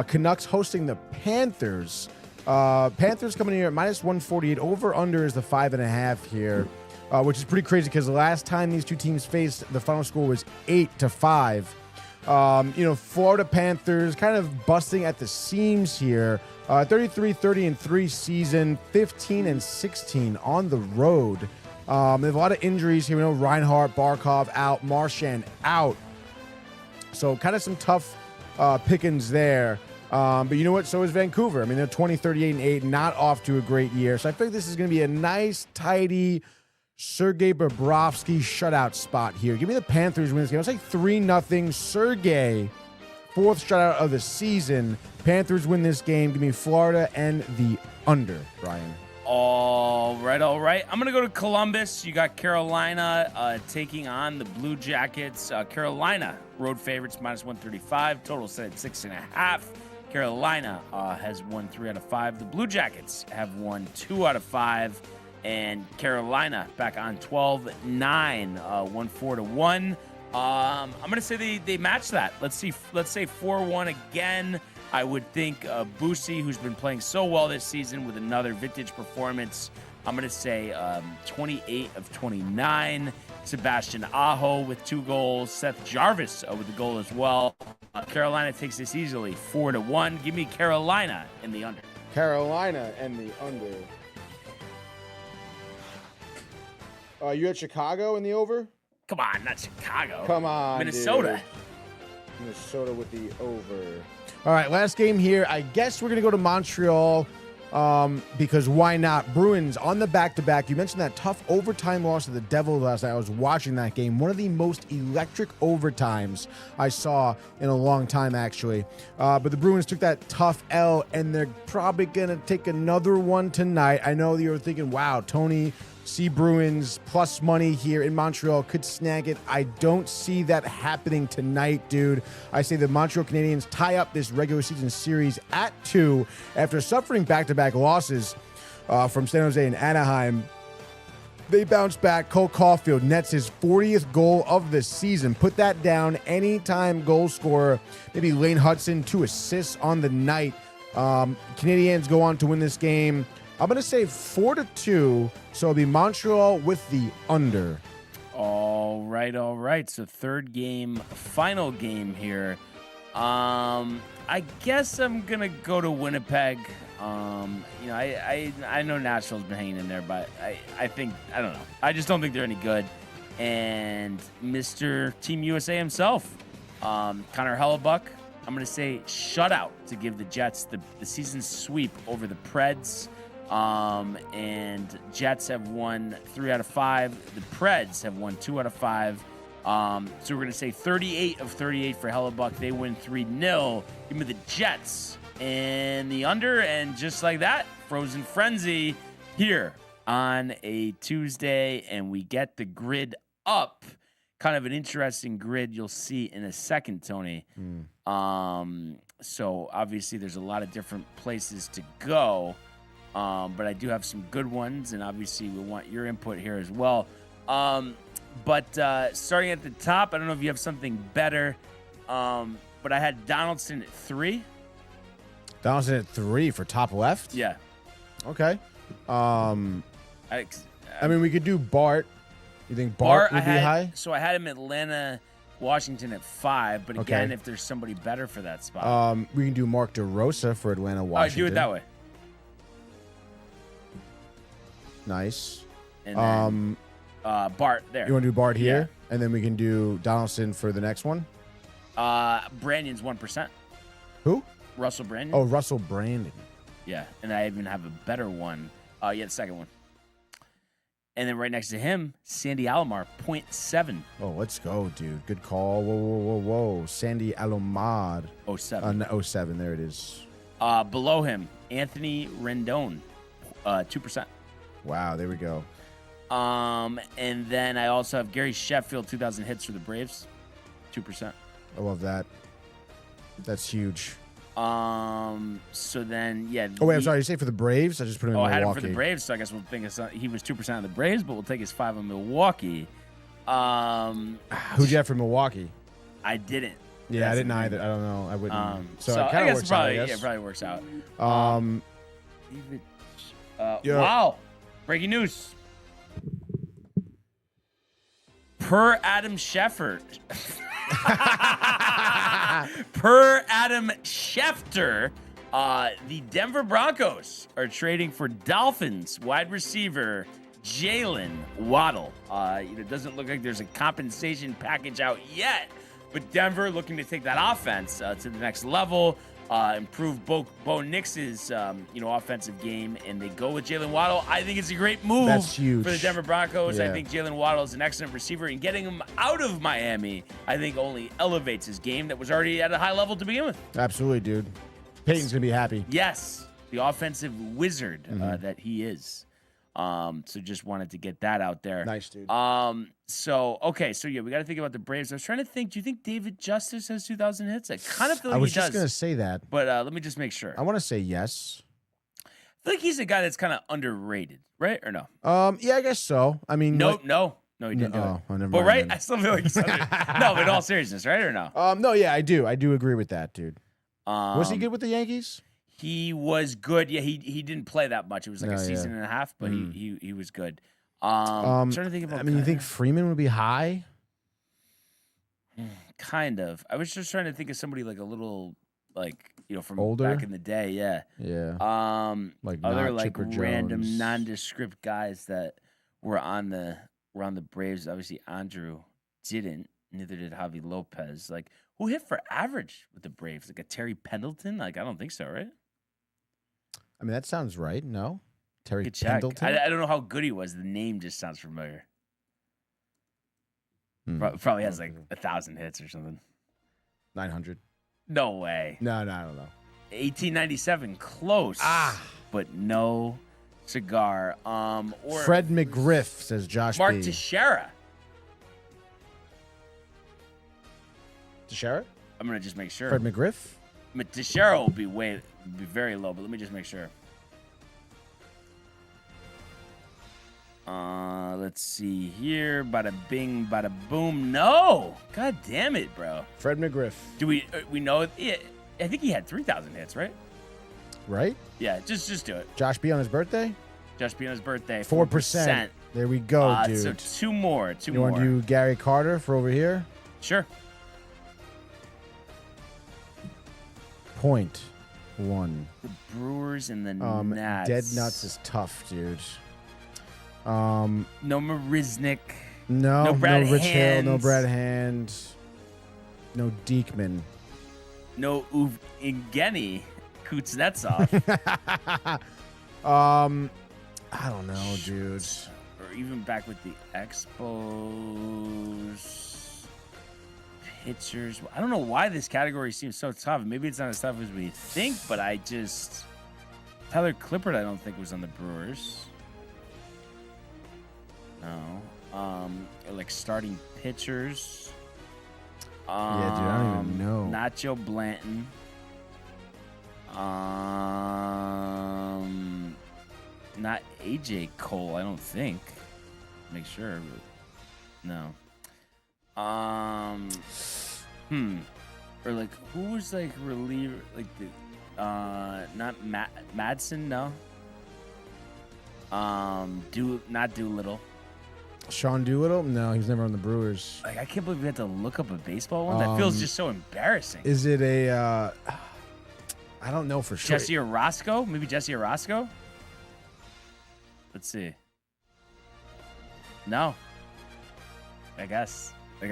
Canucks hosting the Panthers. Panthers coming in here at -148. Over-under is the 5.5 here, which is pretty crazy because the last time these two teams faced, the final score was 8-5. Florida Panthers kind of busting at the seams here. 33-30-3 season, 15-16 on the road. They have a lot of injuries here. We know Reinhart, Barkov out, Marchand out. So kind of some tough pickings there. But you know what? So is Vancouver. I mean, they're 20-38-8, not off to a great year. So I think this is going to be a nice, tidy Sergei Bobrovsky shutout spot here. Give me the Panthers win this game. I'll say 3-0. Sergei, 4th shutout of the season. Panthers win this game. Give me Florida and the under, Brian. All right. I'm going to go to Columbus. You got Carolina taking on the Blue Jackets. Carolina, road favorites, -135. Total set at 6.5. Carolina has won 3 out of 5. The Blue Jackets have won 2 out of 5. And Carolina back on 12-9, won 4-1. I'm going to say they match that. Let's say 4-1 again. I would think Boosie, who's been playing so well this season with another vintage performance, I'm going to say 28 of 29. Sebastian Aho with 2 goals. Seth Jarvis with a goal as well. Carolina takes this easily, 4-1. Give me Carolina in the under. Carolina and the under. You at Chicago in the over? Come on, not Chicago. Come on, Minnesota. Dude. Minnesota with the over. All right, last game here. I guess we're going to go to Montreal because why not? Bruins on the back-to-back. You mentioned that tough overtime loss to the Devils last night. I was watching that game. One of the most electric overtimes I saw in a long time, actually. But the Bruins took that tough L, and they're probably going to take another one tonight. I know you're thinking, wow, Tony, see Bruins plus money here in Montreal, could snag it. I don't see that happening tonight, dude. I say the Montreal Canadiens tie up this regular season series at 2 after suffering back-to-back losses from San Jose and Anaheim. They bounce back. Cole Caulfield nets his 40th goal of the season. Put that down. Anytime goal scorer. Maybe Lane Hudson, 2 assists on the night. Canadiens go on to win this game. I'm going to say 4-2, so it'll be Montreal with the under. All right. So third game, final game here. I guess I'm gonna go to Winnipeg. I know Nashville's been hanging in there, but I think I don't know. I just don't think they're any good. And Mr. Team USA himself, Connor Hellebuck, I'm gonna say shutout to give the Jets the season sweep over the Preds. And Jets have won 3 out of 5. The Preds have won 2 out of 5. So we're going to say 38 of 38 for Hellebuck. They win 3-0. Give me the Jets and the under. And just like that, Frozen Frenzy here on a Tuesday. And we get the grid up. Kind of an interesting grid you'll see in a second, Tony. So obviously there's a lot of different places to go. But I do have some good ones. And obviously we want your input here as well. But starting at the top, I don't know if you have something better, but I had Donaldson at 3. Donaldson at 3 for top left? Yeah. Okay. I mean, we could do Bart. You think Bart would be high? So I had him Atlanta, Washington at 5, but again, if there's somebody better for that spot. We can do Mark DeRosa for Atlanta, Washington. Do it that way. Nice. And then, Bart there. You want to do Bart here? Yeah. And then we can do Donaldson for the next one? Brandon's 1%. Who? Russell Brandon. Oh, Russell Brandon. Yeah, and I even have a better one. The second one. And then right next to him, Sandy Alomar, 0.7. Oh, let's go, dude. Good call. Whoa. Sandy Alomar. 07. 07, there it is. Below him, Anthony Rendon, 2%. Wow, there we go. And then I also have Gary Sheffield, 2,000 hits for the Braves, 2%. I love that. That's huge. So then, yeah. Oh, wait, I'm sorry. You say for the Braves? I just put him in Milwaukee. I had him for the Braves, so I guess we'll think he was 2% of the Braves, but we'll take his 5 on Milwaukee. Who'd you have for Milwaukee? I didn't. Yeah, I didn't either. I don't know. I wouldn't. So it I kind of guess works probably, out, I guess. Yeah, it probably works out. Wow. Breaking news. Per Adam Schefter. The Denver Broncos are trading for Dolphins wide receiver Jalen Waddle. It doesn't look like there's a compensation package out yet, but Denver looking to take that offense to the next level. Improve Bo Nix's offensive game, and they go with Jalen Waddle. I think it's a great move. That's huge For the Denver Broncos. Yeah. I think Jalen Waddle is an excellent receiver, and getting him out of Miami, I think only elevates his game that was already at a high level to begin with. Absolutely, dude. Peyton's going to be happy. Yes, the offensive wizard that he is. So just wanted to get that out there. Nice, dude. So yeah, we got to think about the Braves. I was trying to think, do you think David Justice has 2,000 hits? I kind of feel like he does. I was just going to say that. But let me just make sure. I want to say yes. I feel like he's a guy that's kind of underrated, right? Or no? Yeah, I guess so. I mean, No, he didn't do it. Oh, never but mind, right, then. I still feel like he's no, but in all seriousness, right or no? No, yeah, I do agree with that, dude. Was he good with the Yankees? He was good. Yeah, he didn't play that much. It was like a season and a half, but he was good. I'm trying to think about. I mean, you think Freeman would be high? Kind of. I was just trying to think of somebody like a little from older back in the day. Yeah. Yeah. Like other not Chipper random Jones. nondescript guys that were on the Braves. Obviously, Andrew didn't. Neither did Javi Lopez. Like, who hit for average with the Braves? Like a Terry Pendleton? Like, I don't think so, right? I mean, that sounds right. No, Terry Good check. Pendleton. I don't know how good he was. The name just sounds familiar. Probably has like 1,000 hits or something. 900. No way. No, I don't know. 1897, close. But no cigar. Or Fred McGriff, says Josh Mark B. Teixeira. Teixeira? I'm gonna just make sure. Fred McGriff? Teixeira will be very low, but let me just make sure. Let's see here. Bada bing, bada boom. No, god damn it, bro. Fred McGriff. Do we know? Yeah, I think he had 3,000 hits, right? Right? Yeah, just do it. Josh B on his birthday? Josh B on his birthday. 4%. There we go, dude. So two more. You want to do Gary Carter for over here? Sure. 0.1. The Brewers and the Nats. Dead nuts is tough, dude. No Marisnik. No Brad Rich Hill, Hands. no Brad Hand, no Diekman. No Evgeny Kuznetsov. I don't know, dude. Or even back with the Expos. Pitchers. I don't know why this category seems so tough. Maybe it's not as tough as we think, but Tyler Clippard, I don't think was on the Brewers. No. Like starting pitchers. Yeah, dude, I don't even know. Not Joe Blanton. Not AJ Cole, I don't think. Make sure, but no. Or like who was like reliever like the not Madsen, no. Not Doolittle. Sean Doolittle? No, he's never on the Brewers. Like I can't believe we had to look up a baseball one. That feels just so embarrassing. Is it a I don't know for sure. Jesse Orosco? Maybe Jesse Orosco? Let's see. No. I guess we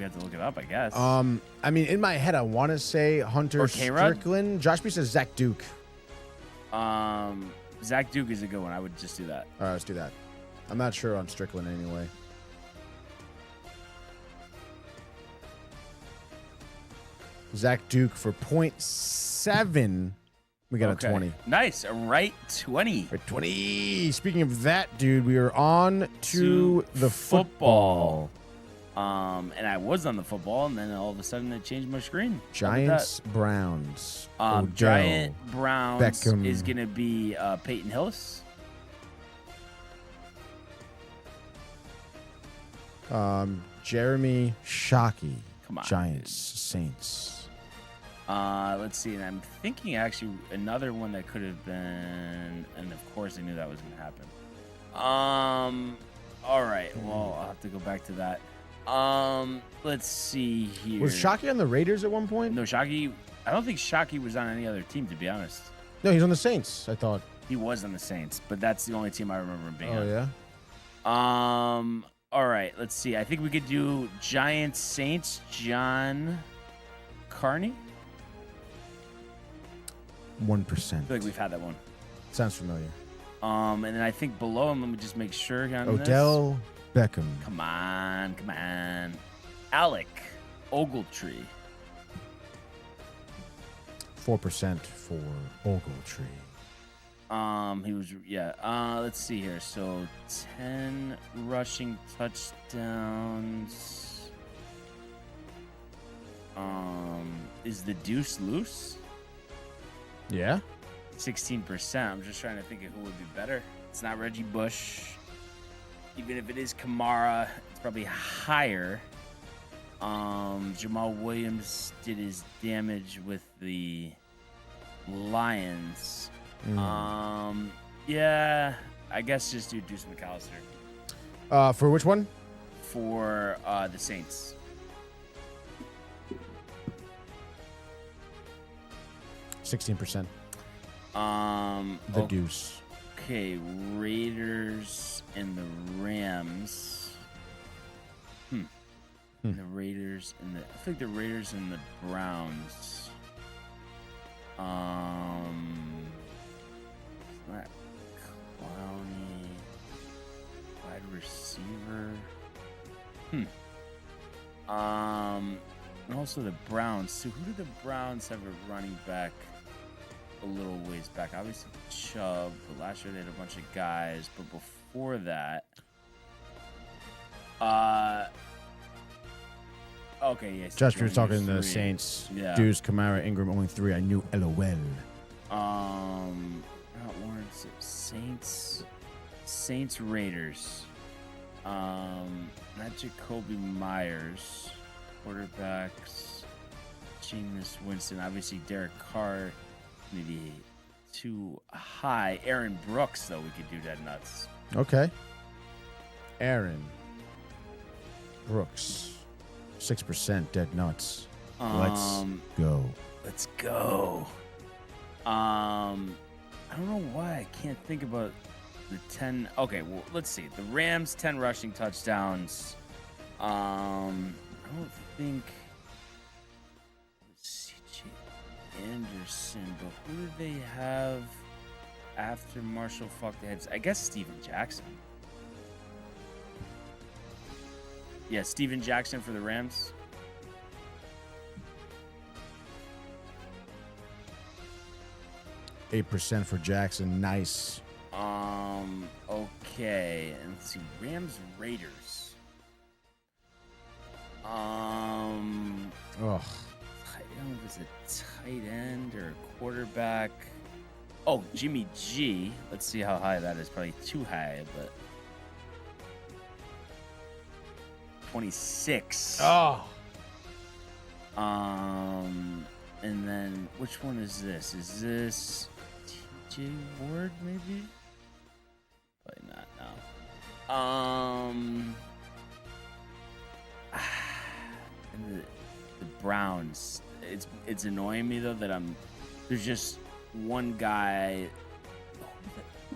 have to look it up, I guess. I mean, in my head, I want to say Hunter Or K-Rod? Strickland. Josh B says Zach Duke. Zach Duke is a good one. I would just do that. All right, let's do that. I'm not sure on Strickland anyway. Zach Duke for 0.7. We got a 20. Nice. A right 20. For 20. Speaking of that, dude, we are on to the football. And I was on the football, and then all of a sudden it changed my screen. Giants, Browns. Odell, Giant Browns Beckham. is going to be Peyton Hillis. Jeremy Shockey. Come on, Giants, Saints. Let's see. And I'm thinking actually another one that could have been, and of course I knew that was going to happen. All right. Well, I'll have to go back to that. Let's see here. Was Shockey on the Raiders at one point? No, Shockey. I don't think Shockey was on any other team, to be honest. No, he's on the Saints, I thought. He was on the Saints, but that's the only team I remember him being on. Oh, yeah? All right, let's see. I think we could do Giants, Saints, John Carney. 1%. I feel like we've had that one. Sounds familiar. And then I think below him, let me just make sure. On Odell Beckham. Come on. Alec Ogletree. 4% for Ogletree. He was, let's see here. So 10 rushing touchdowns. Is the deuce loose? Yeah. 16%. I'm just trying to think of who would be better. It's not Reggie Bush. Even if it is Kamara, it's probably higher. Jamal Williams did his damage with the Lions. Yeah, I guess just do Deuce McAllister. For which one? For the Saints. %16. The deuce. Okay, Raiders and the Rams. The Raiders and I feel like the Raiders and the Browns. Not Clowney. Wide receiver. And also the Browns. So who did the Browns have a running back a little ways back? Obviously Chubb, but last year they had a bunch of guys. But before that, okay, yes. Josh was talking the Saints. Yeah. Deuce, Kamara, Ingram, only 3. I knew LOL. Not Lawrence. Saints, Raiders. Not Jacoby Myers. Quarterbacks. Jameis Winston. Obviously, Derek Carr. Maybe too high. Aaron Brooks, though, we could do dead nuts. Okay. Aaron Brooks. 6% dead nuts. Let's go. Let's Let's go. I don't know why I can't think about the 10. Okay, well, let's see. The Rams 10 rushing touchdowns. I don't think C.J. Anderson, but who do they have after Marshall fucked the heads? I guess Steven Jackson. Yeah, Steven Jackson for the Rams. %8 for Jackson. Nice. Okay. And let's see. Rams Raiders. I don't know if it's a tight end or a quarterback. Oh, Jimmy G. Let's see how high that is. Probably too high, but 26. Oh. And then which one is this? Is this TJ Ward maybe? Probably not. No. And the Browns. It's annoying me though that there's just one guy.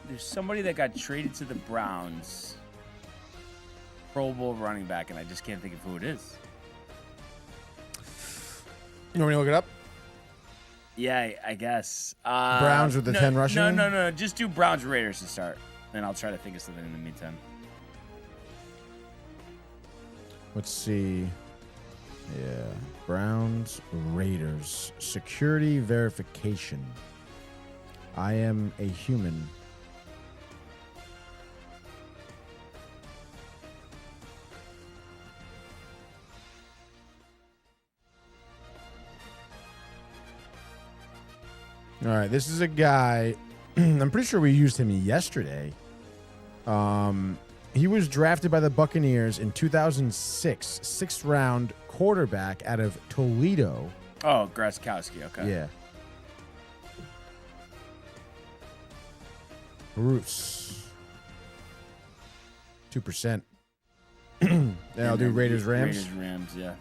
There's somebody that got traded to the Browns. Pro Bowl running back, and I just can't think of who it is. You want me to look it up? Yeah, I guess. Browns with the 10 rushing? No. Just do Browns Raiders to start. Then I'll try to think of something in the meantime. Let's see. Yeah. Browns, Raiders. Security verification. I am a human. All right, this is a guy. I'm pretty sure we used him yesterday. He was drafted by the Buccaneers in 2006, 6th round quarterback out of Toledo. Oh, Gronkowski. Okay. Yeah. Bruce. 2%. Then I'll do Raiders Rams. Raiders Rams, yeah.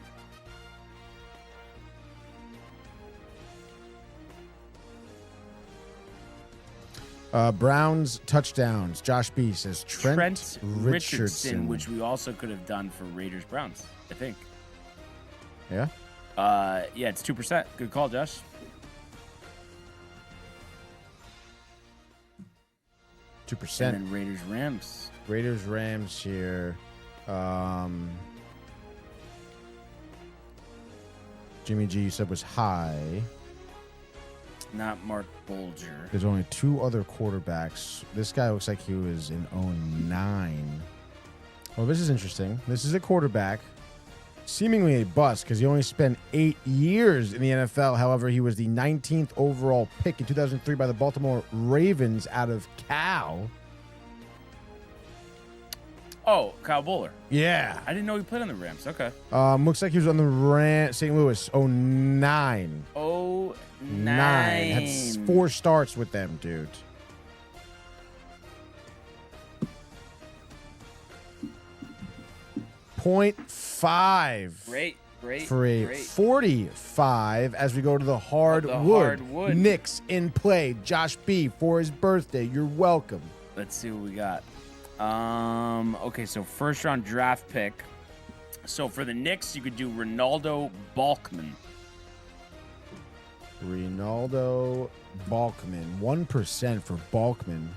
Browns touchdowns. Josh B says Trent Richardson, which we also could have done for Raiders Browns, I think. Yeah? Yeah, it's 2%. Good call, Josh. $2%. And then Raiders Rams. Raiders Rams here. Jimmy G you said was high. Not Mark Bolger. There's only 2 other quarterbacks. This guy looks like he was in 09. Well, this is interesting. This is a quarterback. Seemingly a bust because he only spent 8 years in the NFL. However, he was the 19th overall pick in 2003 by the Baltimore Ravens out of Cal. Oh, Kyle Bowler. Yeah. I didn't know he played on the Rams. Okay. Looks like he was on the St. Louis 09. 9. Had 4 starts with them, dude. .5. Great. For a 45 as we go to the hardwood. Knicks in play. Josh B for his birthday. You're welcome. Let's see what we got. Okay, so first round draft pick. So for the Knicks, you could do Ronaldo Balkman. Ronaldo Balkman. 1% for Balkman.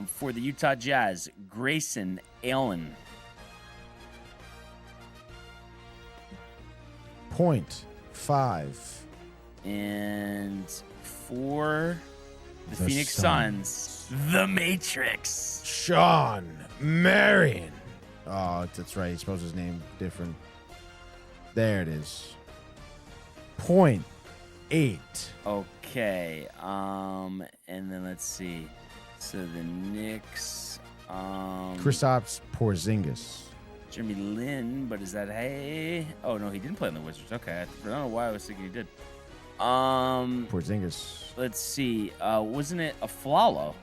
For the Utah Jazz, Grayson Allen. .5. And for the Phoenix Suns, The Matrix. Sean Marion. Oh, that's right. He spells his name different. There it is. .8. Okay. And then let's see. So the Knicks. Kristaps Porzingis. Jeremy Lin, but is that hey? Oh no, he didn't play on the Wizards. Okay, I don't know why I was thinking he did. Porzingis. Let's see. Wasn't it a Flalo?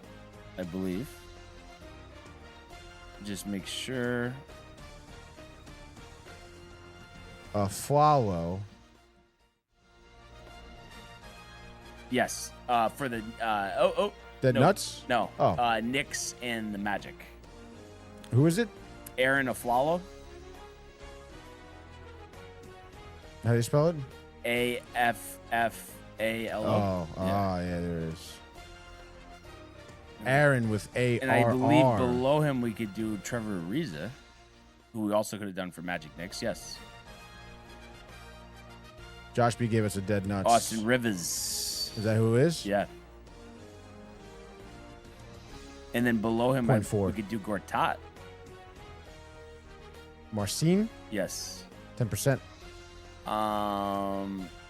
I believe. Just make sure. A Flalo. Yes. For the The no, Nuts? No. Oh. Knicks and the Magic. Who is it? Aaron Aflalo. How do you spell it? AFFALO. Oh, yeah, there it is. Aaron with A-R-R. And I believe below him we could do Trevor Ariza, who we also could have done for Magic Knicks. Yes. Josh B gave us a dead nuts. Austin Rivers. Is that who it is? Yeah. And then below him, 0.4. we could do Gortat. Marcin? Yes. 10%.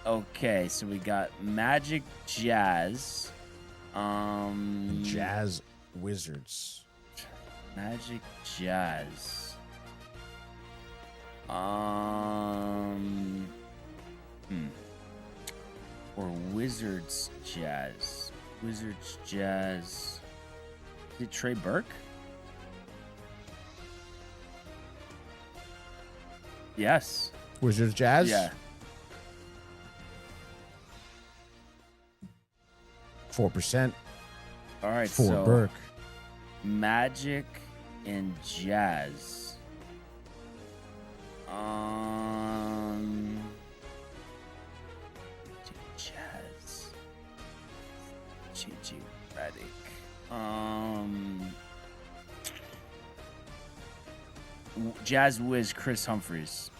Okay, so we got Magic, Jazz. Jazz Wizards. Magic, Jazz. Or Wizards, Jazz. Wizards, Jazz. Is it Trey Burke? Yes. Wizards Jazz? Yeah. 4%. All right, For so Burke. Magic and Jazz. Jazz. J.J. Redick. Jazz Wiz Chris Humphries.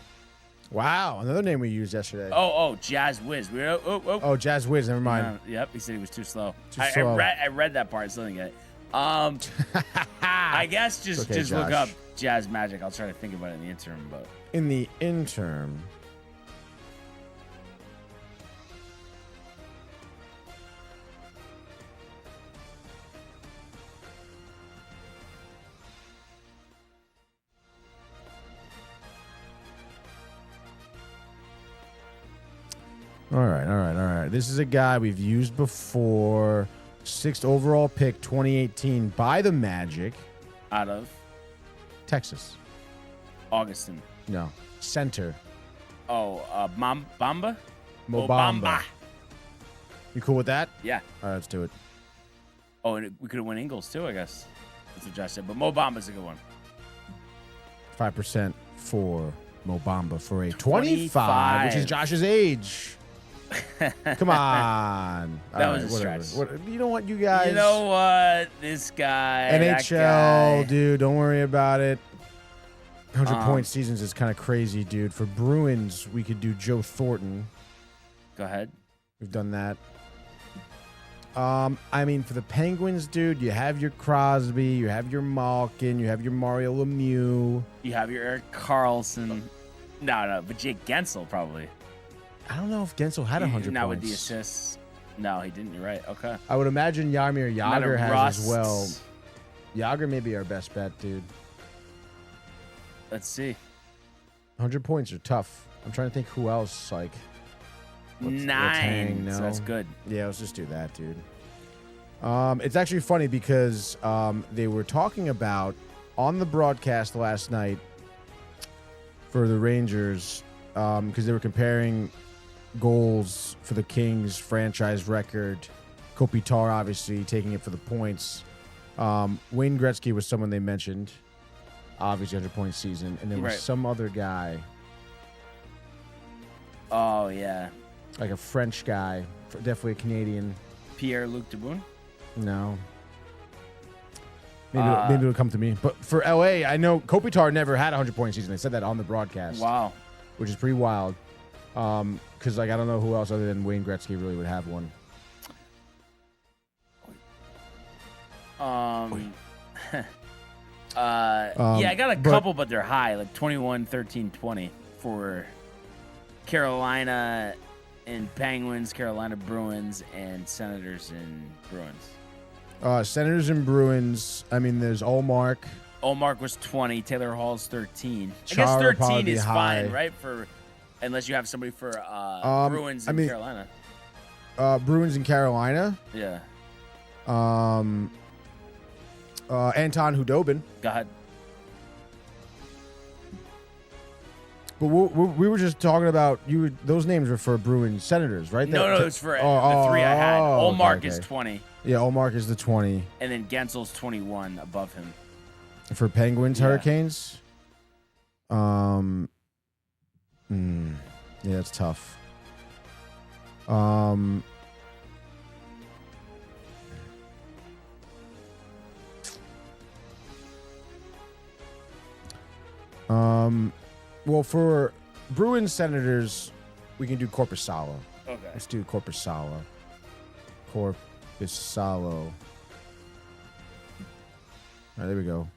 Wow, another name we used yesterday. Oh, Jazz Wiz. Oh, Jazz Wiz, never mind. Yep, he said he was too slow. Too slow. I read that part, still didn't get it. I guess just okay, look Josh. up Jazz Magic. I'll try to think about it in the interim, but In the interim. All right. This is a guy we've used before. 6th overall pick, 2018, by the Magic. out of Texas. Augustin. No. Center. Oh, Bamba? Mobamba. You cool with that? Yeah. All right, let's do it. Oh, and we could have won Ingles too, I guess. That's what Josh said. But Mo Bamba's a good one. 5% for Mobamba for a 25, which is Josh's age. Come on. That All was a whatever. stretch. You know what, you guys? You know what? This guy. that NHL, guy. dude, don't worry about it. 100-point seasons is kind of crazy, dude. For Bruins, we could do Joe Thornton. Go ahead. We've done that. I mean, for the Penguins, dude, you have your Crosby, you have your Malkin, you have your Mario Lemieux. You have your Eric Carlson. No, but Jake Gensel probably. I don't know if Gensel had 100 Not points. with the assists. No, he didn't. You're right. Okay. I would imagine Jaromir Not a Jagr has Rust. as well. Jagr may be our best bet, dude. Let's see. 100 points are tough. I'm trying to think who else, like... let's 9. hang, no. So that's good. Yeah, let's just do that, dude. It's actually funny because they were talking about on the broadcast last night for the Rangers because they were comparing goals for the Kings franchise record. Kopitar obviously taking it for the points. Wayne Gretzky was someone they mentioned. Obviously 100-point season. And there was some other guy. Oh, yeah. Like a French guy. Definitely a Canadian. Pierre-Luc Dubois? No. Maybe it'll come to me. But for LA, I know Kopitar never had a 100-point season. They said that on the broadcast. Wow. Which is pretty wild. Because I don't know who else other than Wayne Gretzky really would have one. Yeah, I got a couple, but they're high, like 21, 13, 20 for Carolina and Penguins, Carolina Bruins, and Senators and Bruins. Senators and Bruins. I mean, there's Olmark. Olmark was 20. Taylor Hall's 13. I Chara guess 13 probably is high. fine, right? For unless you have somebody for Bruins and Carolina. Bruins and Carolina. Yeah. Anton Hudobin. Go ahead. But we were just talking about those names were for Bruins Senators, right? No, it's for the three I had. Olmark is 20. Yeah, Olmark is the 20. And then Gensel's 21 above him. For Penguins, Hurricanes? Yeah, it's tough. Well, for Bruins Senators, we can do Korpisalo. Okay. Let's do Korpisalo. Korpisalo. All right, there we go.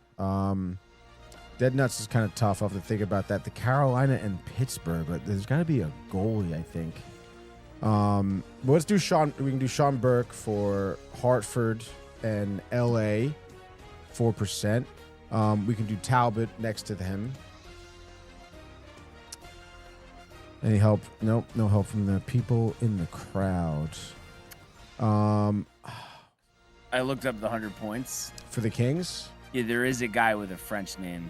Dead Nuts is kind of tough. I'll have to think about that. The Carolina and Pittsburgh, but there's got to be a goalie, I think. But let's do Sean. We can do Sean Burke for Hartford and LA, 4%. We can do Talbot next to him. Any help? Nope, no help from the people in the crowd. I looked up the 100 points. For the Kings? Yeah, there is a guy with a French name.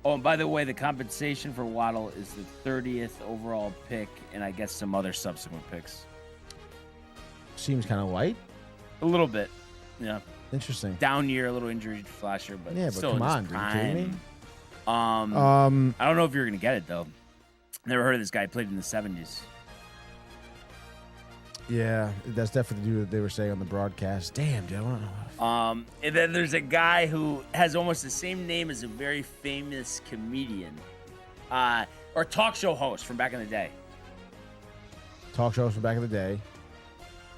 Oh, and by the way, the compensation for Waddle is the 30th overall pick, and I guess some other subsequent picks. Seems kind of light. A little bit, yeah. Interesting. Down year, a little injury last year, but yeah, but still come in his on, dude, prime. you kidding me? I don't know if you're gonna get it though. Never heard of this guy. Played in the 70s. Yeah, that's definitely what they were saying on the broadcast. Damn, dude, I don't know. And then there's a guy who has almost the same name as a very famous comedian, or talk show host from back in the day. Talk shows from back in the day.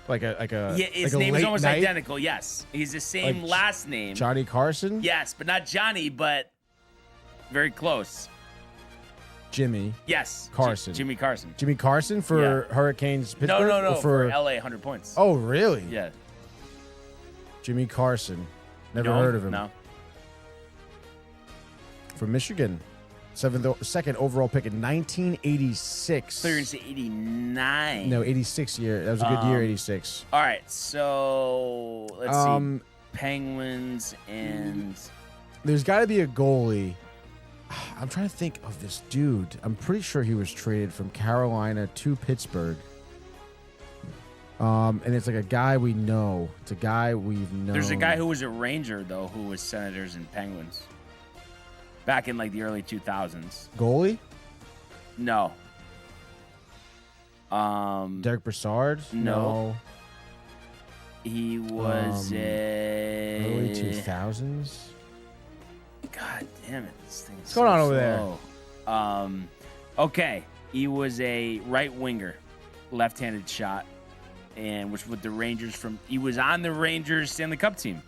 Yeah, his like name is almost night? identical. Yes, he's the same Like last name. Johnny Carson? Yes, but not Johnny, but very close. Jimmy. Yes, Carson. Jimmy Carson. Jimmy Carson for Hurricanes Pittsburgh? No, Or for LA 100 points. Oh, really? Yeah. Jimmy Carson. Never heard of him. No. From Michigan. Second overall pick in 1986. So you're going to say 89. No, 86 year. That was a good year, 86. All right, so let's see. Penguins and... There's got to be a goalie. I'm trying to think of this dude. I'm pretty sure he was traded from Carolina to Pittsburgh. And it's like a guy we know. It's a guy we've known. There's a guy who was a Ranger, though, who was Senators and Penguins. Back in, like, the early 2000s. Goalie? No. Derek Brassard? No. He was early 2000s? God damn it. This thing is What's going on over there? Okay. He was a right winger, left-handed shot, and which with the Rangers he was on the Rangers Stanley Cup team.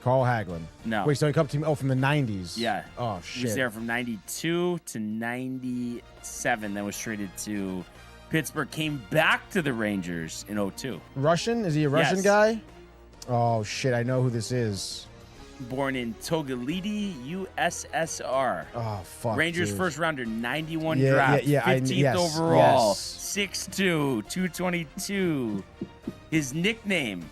Carl Hagelin. No. Wait, Stanley Cup team? Oh, from the 90s. Yeah. Oh, He was shit. there from 92 to 97, then was traded to Pittsburgh, came back to the Rangers in 02. Russian? Is he a Russian Yes. guy? Oh, shit. I know who this is. Born in Togolidi, USSR. Oh, fuck. Rangers dude. first rounder, 91 Yeah, draft, yeah, 15th yes, overall, yes. 6'2", 222. His nickname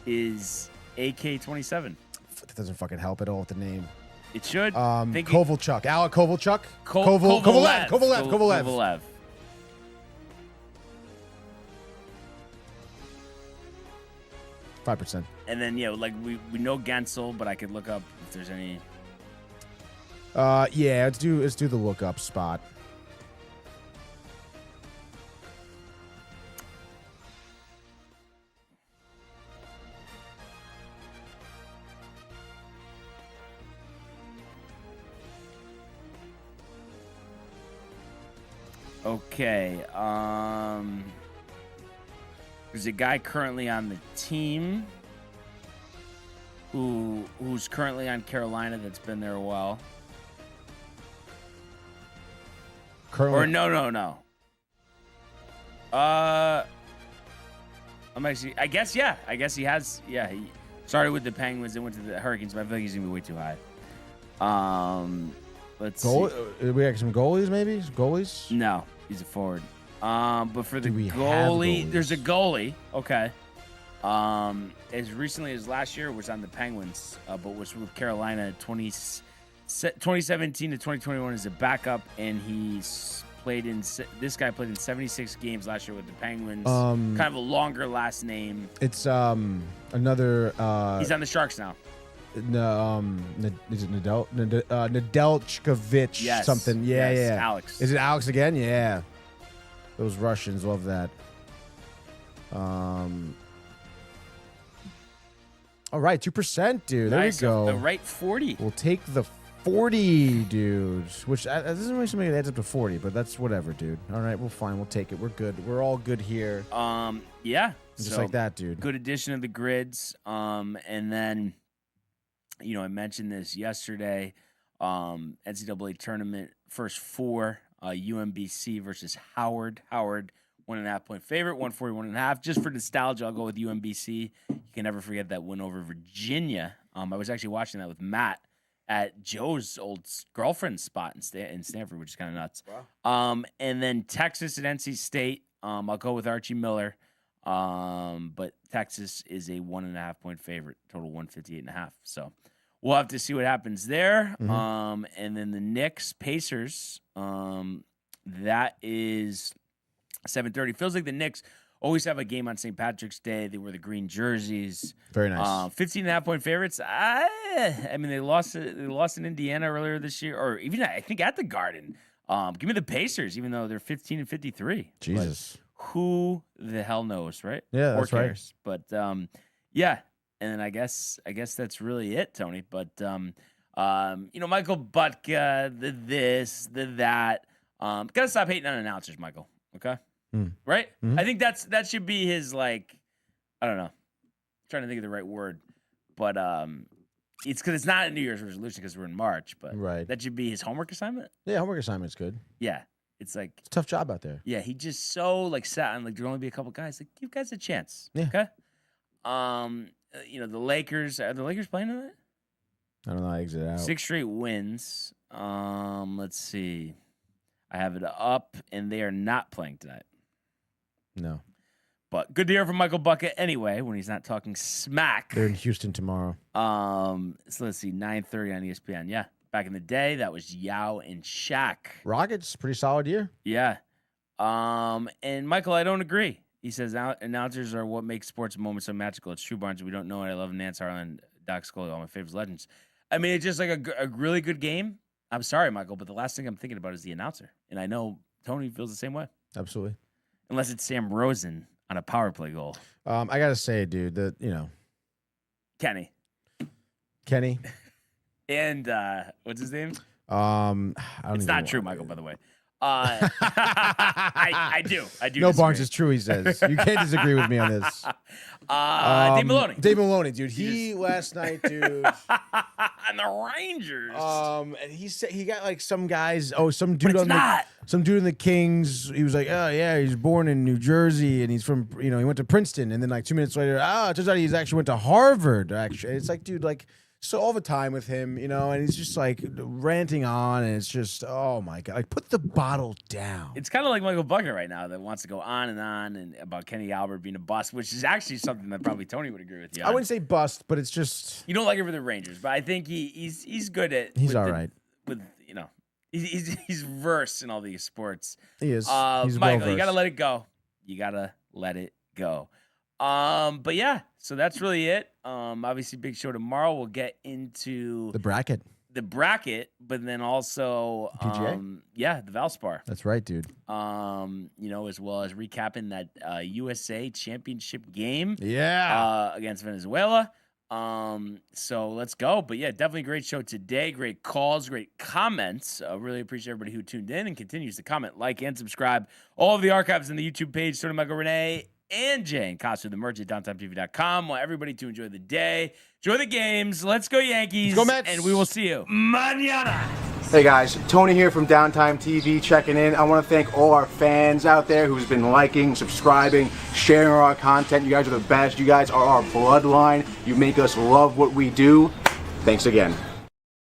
is AK-27. That doesn't fucking help at all with the name. It should. Kovalchuk. Alec Kovalchuk? Kovalev. Kovalev. 5%. And then, yeah, like we know Gensel, but I could look up if there's any. Yeah, let's do the lookup spot. Okay. There's a guy currently on the team who's currently on Carolina that's been there a while. Currently, Or no. I'm actually. I guess he has. Yeah, he started with the Penguins and went to the Hurricanes, but I feel like he's gonna be way too high. Let's see. We have some goalies, maybe? Goalies? No, he's a forward. But for the Do we have goalie, goalies? there's a goalie. Okay. As recently as last year was on the Penguins, but was with Carolina 2016 2017 to 2021 as a backup, and this guy played in 76 games last year with the Penguins. Kind of a longer last name. It's another. He's on the Sharks now. Is it Nedeljkovic? Yes. Something. Yeah, Yes, yeah. Alex. Is it Alex again? Yeah. Those Russians love that. All right, 2%, dude. There Nice. we go. The right 40. We'll take the 40, dude. Which doesn't really something that adds up to 40, but that's whatever, dude. All right, well, fine. We'll take it. We're good. We're all good here. Yeah. Just like that, dude. Good addition of the grids. And then, I mentioned this yesterday. NCAA tournament first 4. UMBC versus Howard. Howard, 1.5 point favorite, 141.5. Just for nostalgia, I'll go with UMBC. You can never forget that win over Virginia. I was actually watching that with Matt at Joe's old girlfriend's spot in Stanford, which is kind of nuts. Wow. And then Texas and NC State. I'll go with Archie Miller. But Texas is a 1.5 point favorite, total 158.5. So we'll have to see what happens there. Mm-hmm. And then the Knicks Pacers. That is 7:30. Feels like the Knicks always have a game on St. Patrick's Day. They wear the green jerseys. Very nice. 15.5 point favorites. I mean, they lost in Indiana earlier this year, or even I think at the Garden. Give me the Pacers, even though they're 15 and 53. Jesus. But who the hell knows, right? Yeah, that's right. But yeah, and then I guess that's really it, Tony. But Michael Butka, the this, the that. Gotta stop hating on announcers, Michael. Okay. Right? Mm-hmm. I think that should be his, like, I don't know. I'm trying to think of the right word. But it's because it's not a New Year's resolution because we're in March, but right. That should be his homework assignment. Yeah, homework assignment's good. Yeah. It's like It's a tough job out there. yeah, he just so like sat on like there'll only be a couple guys. Like, give guys a chance. Yeah. Okay. The Lakers, are the Lakers playing tonight? I don't know how I exit out. 6 straight wins. Let's see. I have it up, and they are not playing tonight. No. But good to hear from Michael Bucket anyway when he's not talking smack. They're in Houston tomorrow. So let's see, 9:30 on ESPN. Yeah, back in the day, that was Yao and Shaq. Rockets, pretty solid year. Yeah. And Michael, I don't agree. He says announcers are what makes sports moments so magical. It's true, Barnes. We don't know it. I love Nance Harlan, Doc Scully, all my favorite legends. I mean, it's just like a really good game. I'm sorry, Michael, but the last thing I'm thinking about is the announcer. And I know Tony feels the same way. Absolutely. Unless it's Sam Rosen on a power play goal. I got to say, dude, that, Kenny. And what's his name? It's not true, Michael, by the way. I do. No, disagree. Barnes, it's true, he says. You can't disagree with me on this. Dave Maloney. Dave Maloney, dude. He last night, dude. And the Rangers. And he said he got like some guys. Oh, some dude on some dude in the Kings. He was like, oh yeah, he's born in New Jersey and he's from he went to Princeton. And then like 2 minutes later, it turns out he's actually went to Harvard. Actually, it's like, dude, like. So all the time with him, and he's just like ranting on, and it's just, oh my God, like put the bottle down. It's kind of like Michael Buckner right now that wants to go on and about Kenny Albert being a bust, which is actually something that probably Tony would agree with you on. I wouldn't say bust, but it's just you don't like it for the Rangers, but I think he's good at. He's all right. He's versed in all these sports. He is. He's Michael, you gotta let it go. You gotta let it go. But yeah, so that's really it. Obviously, big show tomorrow. We'll get into the bracket, but then also, PGA? The Valspar. That's right, dude. As well as recapping that USA Championship game, against Venezuela. So let's go. But yeah, definitely a great show today. Great calls, great comments. Really appreciate everybody who tuned in and continues to comment, like, and subscribe. All of the archives on the YouTube page. Tony Michael Renee and Jane Costa, the merch at DowntimeTV.com. Want everybody to enjoy the day, enjoy the games. Let's go Yankees. Let's go Mets. And we will see you mañana. Hey guys, Tony here from Downtime TV checking in. I want to thank all our fans out there who's been liking, subscribing, sharing our content. You guys are the best. You guys are our bloodline. You make us love what we do. Thanks again.